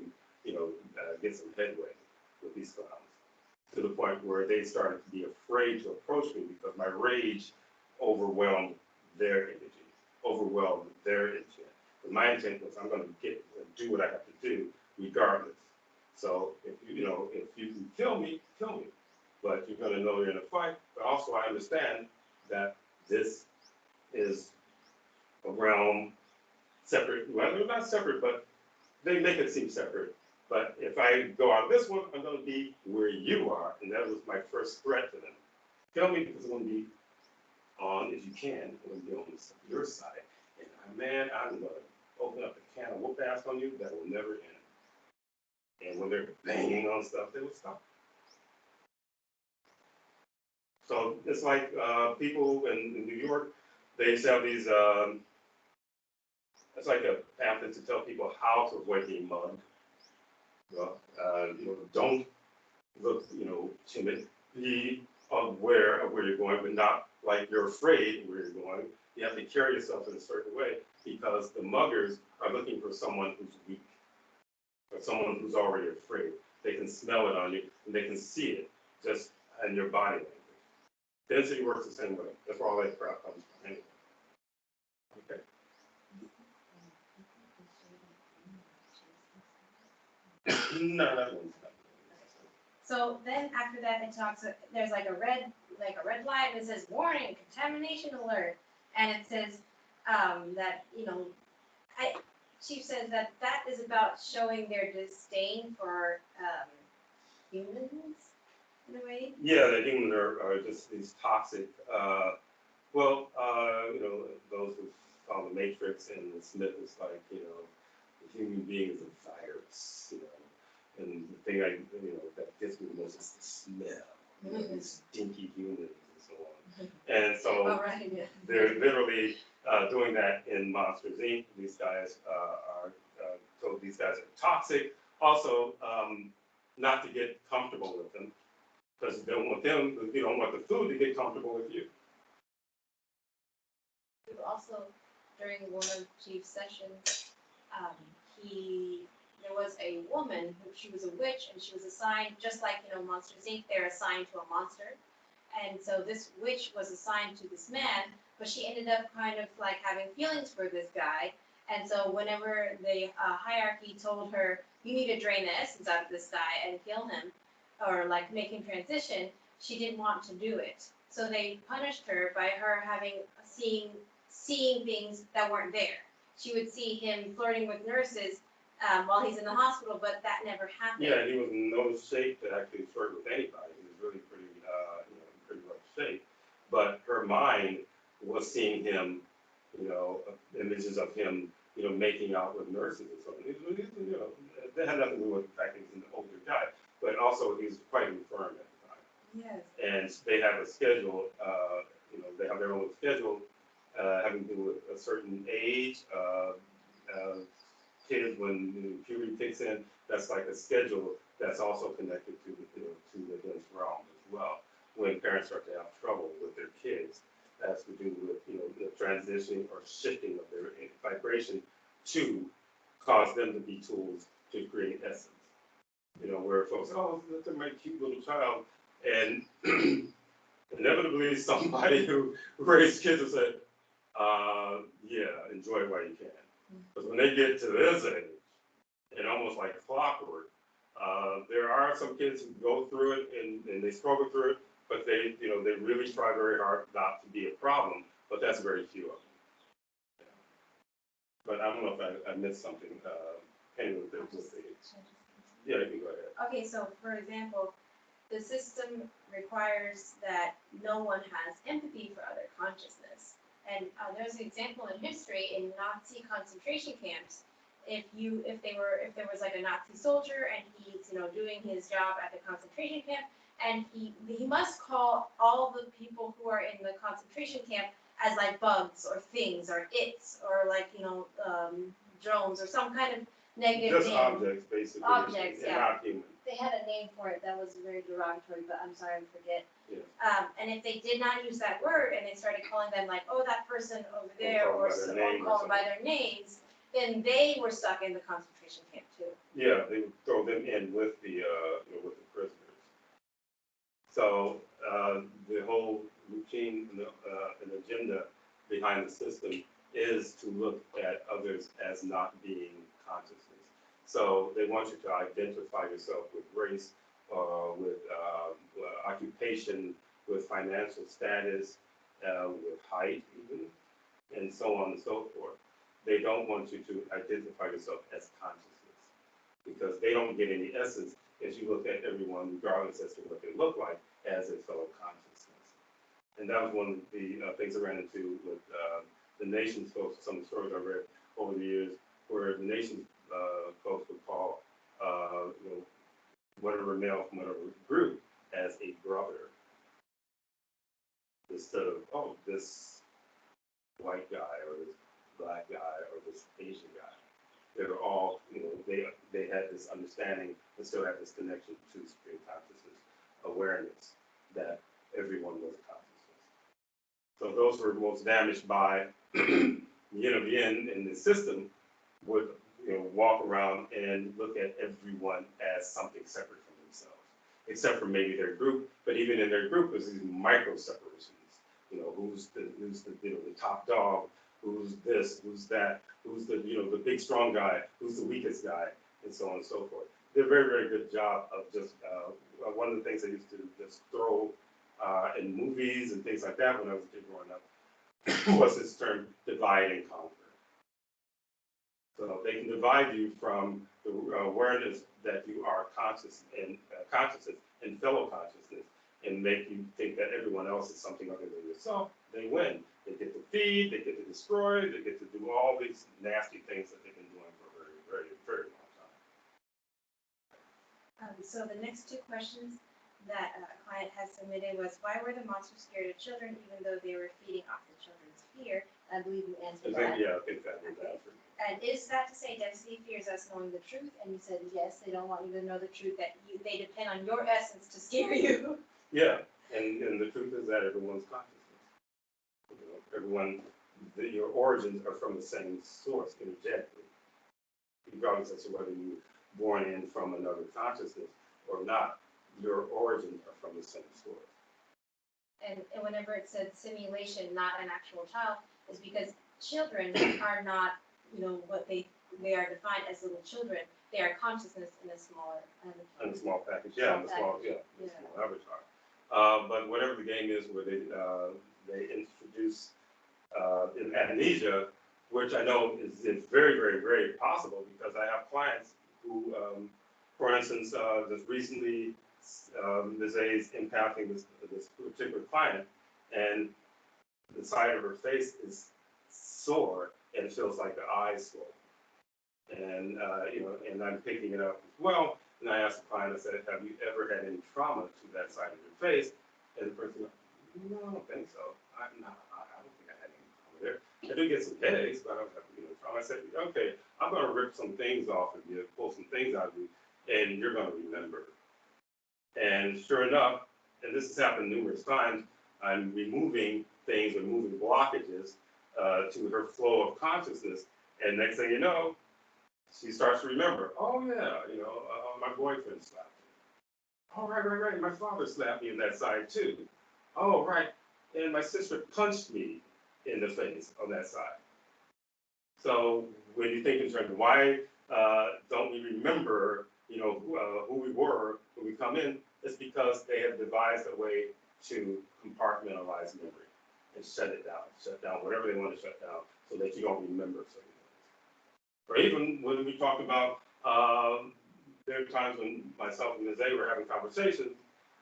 get some headway with these clowns, to the point where they started to be afraid to approach me because my rage overwhelmed their energy, overwhelmed their intent. But my intent was, I'm going to do what I have to do, regardless. So if you can kill me, kill me. But you're going to know you're in a fight. But also, I understand that this is a realm separate. Well, they're not separate, but they make it seem separate. But if I go out this one, I'm going to be where you are, and that was my first threat to them. Tell me, because I'm going to be on, if you can, I'm going to be on your side. And man, I'm going to open up a can of whoop ass on you that will never end. And when they're banging on stuff, they would stop. So it's like people in New York, they used to have these, it's like a pamphlet to tell people how to avoid being mugged. Don't look, timid. Be aware of where you're going, but not like you're afraid of where you're going. You have to carry yourself in a certain way because the muggers are looking for someone who's weak or someone who's already afraid. They can smell it on you and they can see it just in your body language. Density works the same way. That's where all that crap comes from anyway. Okay. No, that one's not.
So then after that, it talks, there's like a red light and it says warning, contamination alert. And it says, that, Chief says that is about showing their disdain for, humans in a way.
Yeah, the humans are just these toxic, those who follow the Matrix and the Smith is like, the human being is a virus, and the thing that gets me the most is the smell, these stinky humans and so on. And so
Oh, right, yeah.
they're literally doing that in Monsters, Inc. These guys are told these guys are toxic. Also, not to get comfortable with them, because you don't want the food to get comfortable with you.
Also, during one of Chief's sessions, there was a woman she was a witch, and she was assigned, just like, Monsters Inc., they're assigned to a monster. And so this witch was assigned to this man, but she ended up kind of like having feelings for this guy. And so whenever the hierarchy told her, you need to drain the essence out of this guy and kill him, or like make him transition, she didn't want to do it. So they punished her by her seeing things that weren't there. She would see him flirting with nurses while he's in the hospital, but that never happened.
Yeah, he was in no shape to actually flirt with anybody. He was really pretty rough shape. But her mind was seeing him, images of him, making out with nurses and so on. That had nothing to do with the fact that he was an older guy, but also he was quite infirm at the time.
Yes.
And they have a schedule, they have their own schedule having to do with a certain age. Kids, when puberty kicks in, that's like a schedule that's also connected to the dense realm as well. When parents start to have trouble with their kids, that's to do with the transitioning or shifting of their vibration to cause them to be tools to create essence. Where folks, oh, look at my cute little child, and inevitably somebody who raised kids will say, enjoy it while you can. Because when they get to this age, and almost like clockwork, there are some kids who go through it and they struggle through it, but they really try very hard not to be a problem, but that's very few of them. But I don't know if I missed something. Anyway, yeah, you can go ahead.
Okay, so for example, the system requires that no one has empathy for other consciousness. And there's an example in history in Nazi concentration camps. If there was like a Nazi soldier and he's doing his job at the concentration camp, and he must call all the people who are in the concentration camp as like bugs or things or its or like drones or some kind of negative
Just
name.
objects, basically.
Objects, yeah.
Not human.
They had a name for it that was very derogatory, but I'm sorry, I forget.
Yeah.
And if they did not use that word and they started calling them like, oh, that person over there,
Or
or calling by their names, then they were stuck in the concentration camp too.
Yeah, they would throw them in with the prisoners. So the whole routine and agenda behind the system is to look at others as not being consciousness. So they want you to identify yourself with race, with occupation, with financial status, with height even, and so on and so forth. They don't want you to identify yourself as consciousness because they don't get any essence as you look at everyone, regardless as to what they look like, as a fellow consciousness. And that was one of the things I ran into with the nation's folks, some of the stories I read over the years, where the nation's folks would call whatever male from whatever group as a brother, instead of, oh, this white guy or this black guy or this Asian guy. They were all, they had this understanding and still had this connection to supreme consciousness, awareness that everyone was a consciousness. So those who were most damaged by yin of yin in the system would walk around and look at everyone as something separate from themselves, except for maybe their group. But even in their group, there's these micro separations. Who's the top dog, who's this, who's that, who's the the big strong guy, who's the weakest guy, and so on and so forth. Did a very, very good job of just one of the things I used to just throw in movies and things like that when I was a kid growing up was this term divide and conquer. So they can divide you from the awareness that you are consciousness and fellow consciousness, and make you think that everyone else is something other than yourself. They win. They get to feed, they get to destroy, they get to do all these nasty things that they've been doing for a very, very, very long time.
So the next two questions that a client has submitted was, why were the monsters scared of children even though they were feeding off the children's fear? I believe you answered that.
Yeah, I think that was the answer.
And is that to say density fears us knowing the truth? And you said yes, they don't want you to know the truth, that they depend on your essence to scare you.
Yeah, and the truth is that everyone's consciousness. Everyone, your origins are from the same source energetically, regardless as to whether you're born in from another consciousness or not. Your origins are from the same source.
And whenever it said simulation, not an actual child, is because children are not, what they are defined as little children. They are consciousness in a smaller
in a small package, yeah, in a small avatar. But whatever the game is where they introduce amnesia, which I know is very, very, very possible because I have clients who, for instance, just recently, Mrs.A is empathing this particular client, and the side of her face is sore and it feels like the eyes swell. And and I'm picking it up as well. And I asked the client, I said, have you ever had any trauma to that side of your face? And the person goes, no, I don't think so. I don't think I had any trauma there. I do get some headaches, but I don't have trauma. I said, okay, I'm going to rip some things off of you, pull some things out of you, and you're going to remember. And sure enough, and this has happened numerous times, I'm removing things, removing blockages to her flow of consciousness. And next thing you know, she starts to remember, oh yeah, my boyfriend slapped me. Oh, right. My father slapped me in that side too. Oh, right. And my sister punched me in the face on that side. So when you think in terms of why don't we remember, who we were when we come in, it's because they have devised a way to compartmentalize memory and shut down whatever they want to shut down so that you don't remember certain things. Or even when we talk about, there are times when myself and Mrs.A were having conversations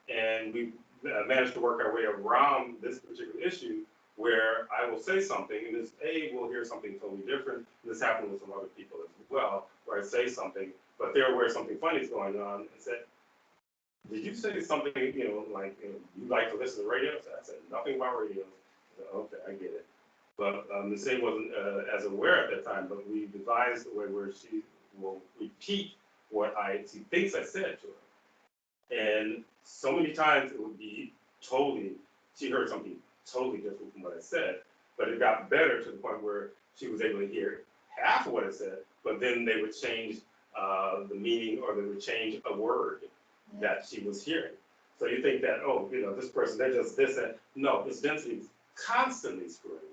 and we managed to work our way around this particular issue where I will say something and Mrs.A will hear something totally different. This happened with some other people as well, where I say something, but they're aware something funny is going on and said, did you say something, you like to listen to radio? So I said, nothing about radio. I said, okay, I get it. But Mrs.A wasn't as aware at that time, but we devised a way where she will repeat what she thinks I said to her. And so many times it would be she heard something totally different from what I said, but it got better to the point where she was able to hear half of what I said, but then they would change the meaning or they would change a word that she was hearing. So you think that, this person, they're just this and no, this density is constantly screwing with me,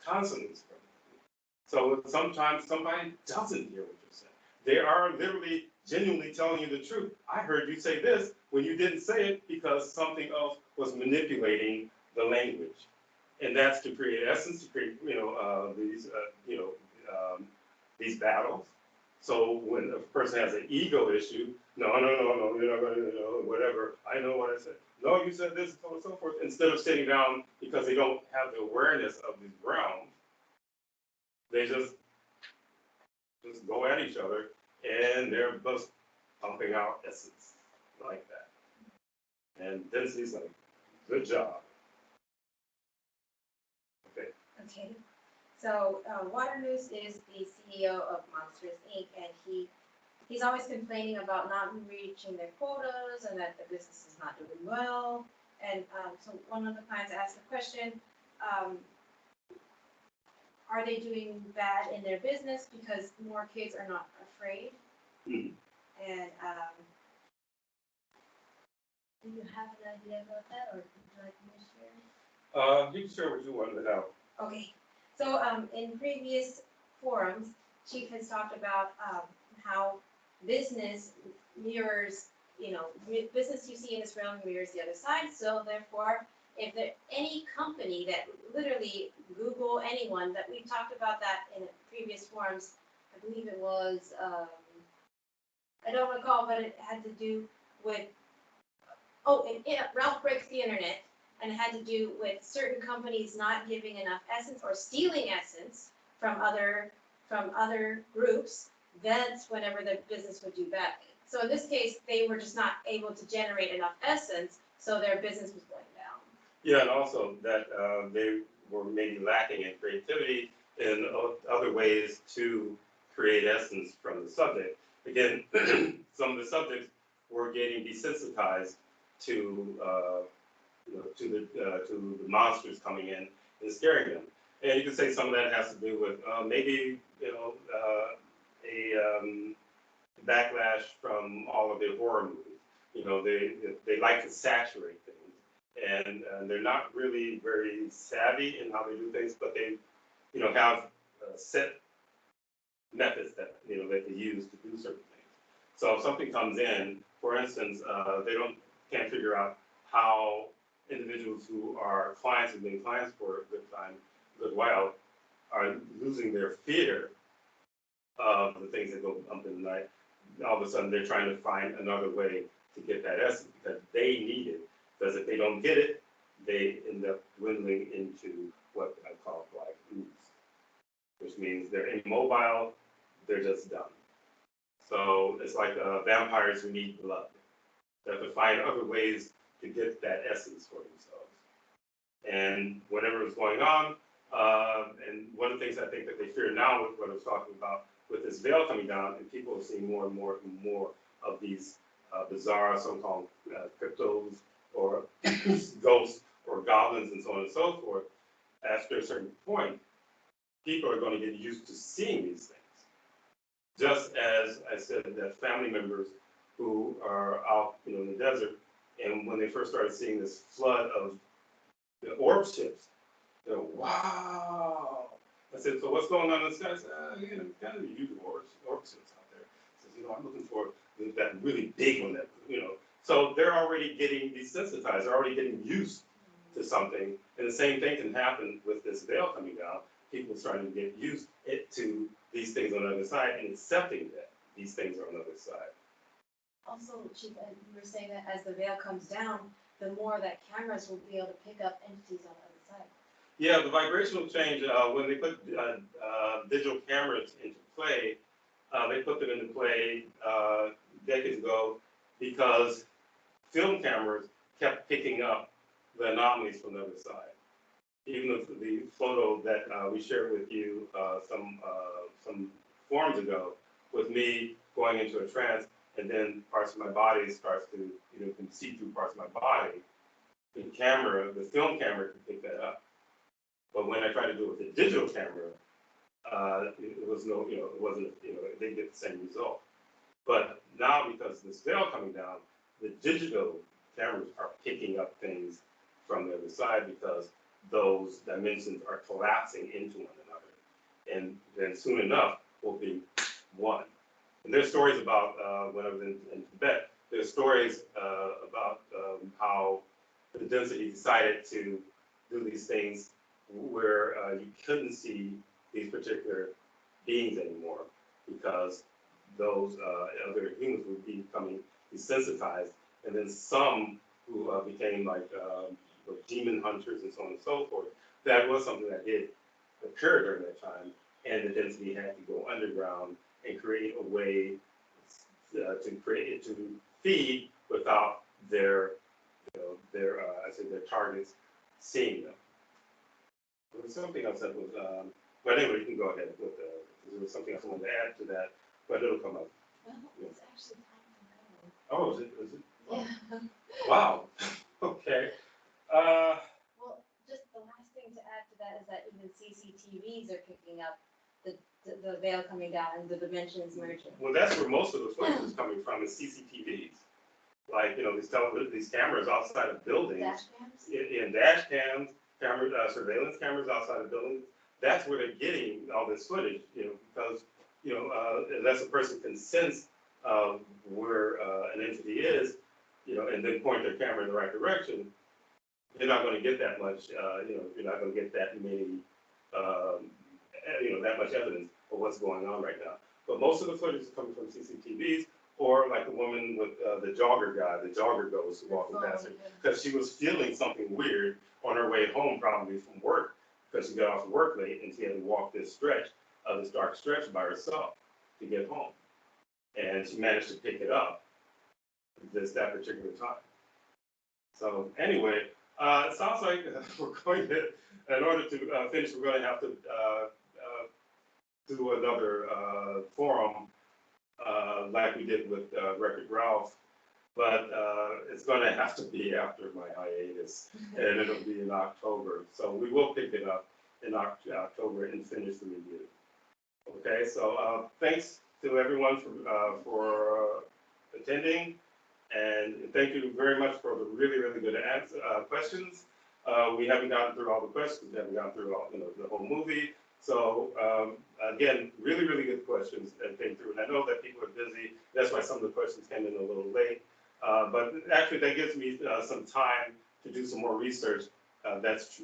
constantly screwing with me. So sometimes somebody doesn't hear what you're saying. They are literally genuinely telling you the truth. I heard you say this when you didn't say it because something else was manipulating the language. and that's to create essence, to create, these battles. So when a person has an ego issue, no, you're not going to, whatever, I know what I said. No, you said this, and so on and so forth. Instead of sitting down because they don't have the awareness of these realms, they just go at each other, and they're both pumping out essence like that. And Denzi's like, good job. Okay.
Okay. So Waterloose is the CEO of Monsters Inc. and he's always complaining about not reaching their quotas and that the business is not doing well. And so one of the clients asked the question, are they doing bad in their business because more kids are not afraid?
Mm-hmm.
And do you have an idea about that, or would you like me to share?
You can share what you wanted to know.
Okay, so in previous forums, Chief has talked about how business mirrors, business you see in this realm mirrors the other side. So therefore, if there any company that literally Google anyone that we've talked about that in previous forums, I believe it was I don't recall, but it had to do with Ralph Breaks the Internet, and it had to do with certain companies not giving enough essence or stealing essence from other groups. That's whenever the business would do badly. So in this case, they were just not able to generate enough essence, so their business was going down.
Yeah, and also that they were maybe lacking in creativity in other ways to create essence from the subject. Again, some of the subjects were getting desensitized to the monsters coming in and scaring them. And you can say some of that has to do with maybe a backlash from all of the horror movies. They like to saturate things, and they're not really very savvy in how they do things, but they have set methods that they use to do certain things. So if something comes in, for instance, they can't figure out how individuals who are clients and been clients for a good while, are losing their fear of the things that go bump in the night. All of a sudden, they're trying to find another way to get that essence because they need it. Because if they don't get it, they end up dwindling into what I call black ooze, which means they're immobile, they're just done. So it's like vampires who need blood. They have to find other ways to get that essence for themselves. And whatever is going on, and one of the things I think that they fear now with what I was talking about with this veil coming down, and people are seeing more and more and more of these bizarre so-called cryptos or ghosts or goblins and so on and so forth. After a certain point, people are going to get used to seeing these things. Just as I said, that family members who are out in the desert, and when they first started seeing this flood of the orb ships, they're wow. I said, so what's going on in the sky? I said, kind of the usual orb ships out there. I said, I'm looking for that really big one that, So they're already getting desensitized, they're already getting used to something. And the same thing can happen with this veil coming down. People are starting to get used to these things on the other side and accepting that these things are on the other side.
Also, Chief, you were saying that as the veil comes down, the more that cameras will be able to pick up entities on the other side.
Yeah, the vibrational change, when they put digital cameras into play, they put them into play decades ago because film cameras kept picking up the anomalies from the other side. Even the photo that we shared with you some forums ago, with me going into a trance, and then parts of my body starts to, can see through parts of my body. The film camera can pick that up. But when I tried to do it with the digital camera, it wasn't, it didn't get the same result. But now, because this veil coming down, the digital cameras are picking up things from the other side because those dimensions are collapsing into one another. And then soon enough, we'll be one. And there's stories about, when I was in Tibet, there's stories about how the density decided to do these things where you couldn't see these particular beings anymore because those other humans would be becoming desensitized, and then some who became like demon hunters and so on and so forth. That was something that did occur during that time, and the density had to go underground and create a way to feed without their their targets seeing them. There was something else that was, but anyway, you can go ahead with there was something else I wanted to add to that, but it'll come up.
Well, it's actually time to
Oh, is it?
go. Yeah.
Wow. Okay.
Well, just the last thing to add to that is that even CCTVs are picking up the veil coming down and the dimensions merging.
Well, that's where most of the footage is coming from, is CCTVs. Like, these cameras outside of buildings.
Dash cams?
In dash cams, surveillance cameras outside of buildings. That's where they're getting all this footage, because, unless a person can sense where an entity is, and then point their camera in the right direction, you're not going to get that much, you're not going to get that many, that much evidence of what's going on right now. But most of the footage is coming from CCTVs, or like the woman with the jogger ghost walking past her, because she was feeling something weird on her way home, probably from work, because she got off work late and she had to walk this dark stretch by herself to get home. And she managed to pick it up that particular time. So anyway, it sounds like we're going to, in order to finish, we're going to have to do another forum like we did with Record Ralph, but it's going to have to be after my hiatus, and it'll be in October. So we will pick it up in October and finish the review. Okay, so thanks to everyone for attending, and thank you very much for the really, really good questions. We haven't gotten through all the questions. We haven't gotten through all, the whole movie. So again, really, really good questions that came through. And I know that people are busy. That's why some of the questions came in a little late. But actually, that gives me some time to do some more research. That's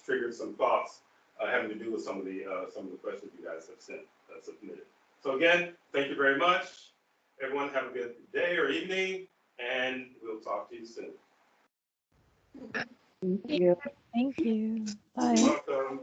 triggered some thoughts having to do with some of the questions you guys have submitted. So again, thank you very much. Everyone have a good day or evening, and we'll talk to you soon.
Thank you. Bye.
You're welcome.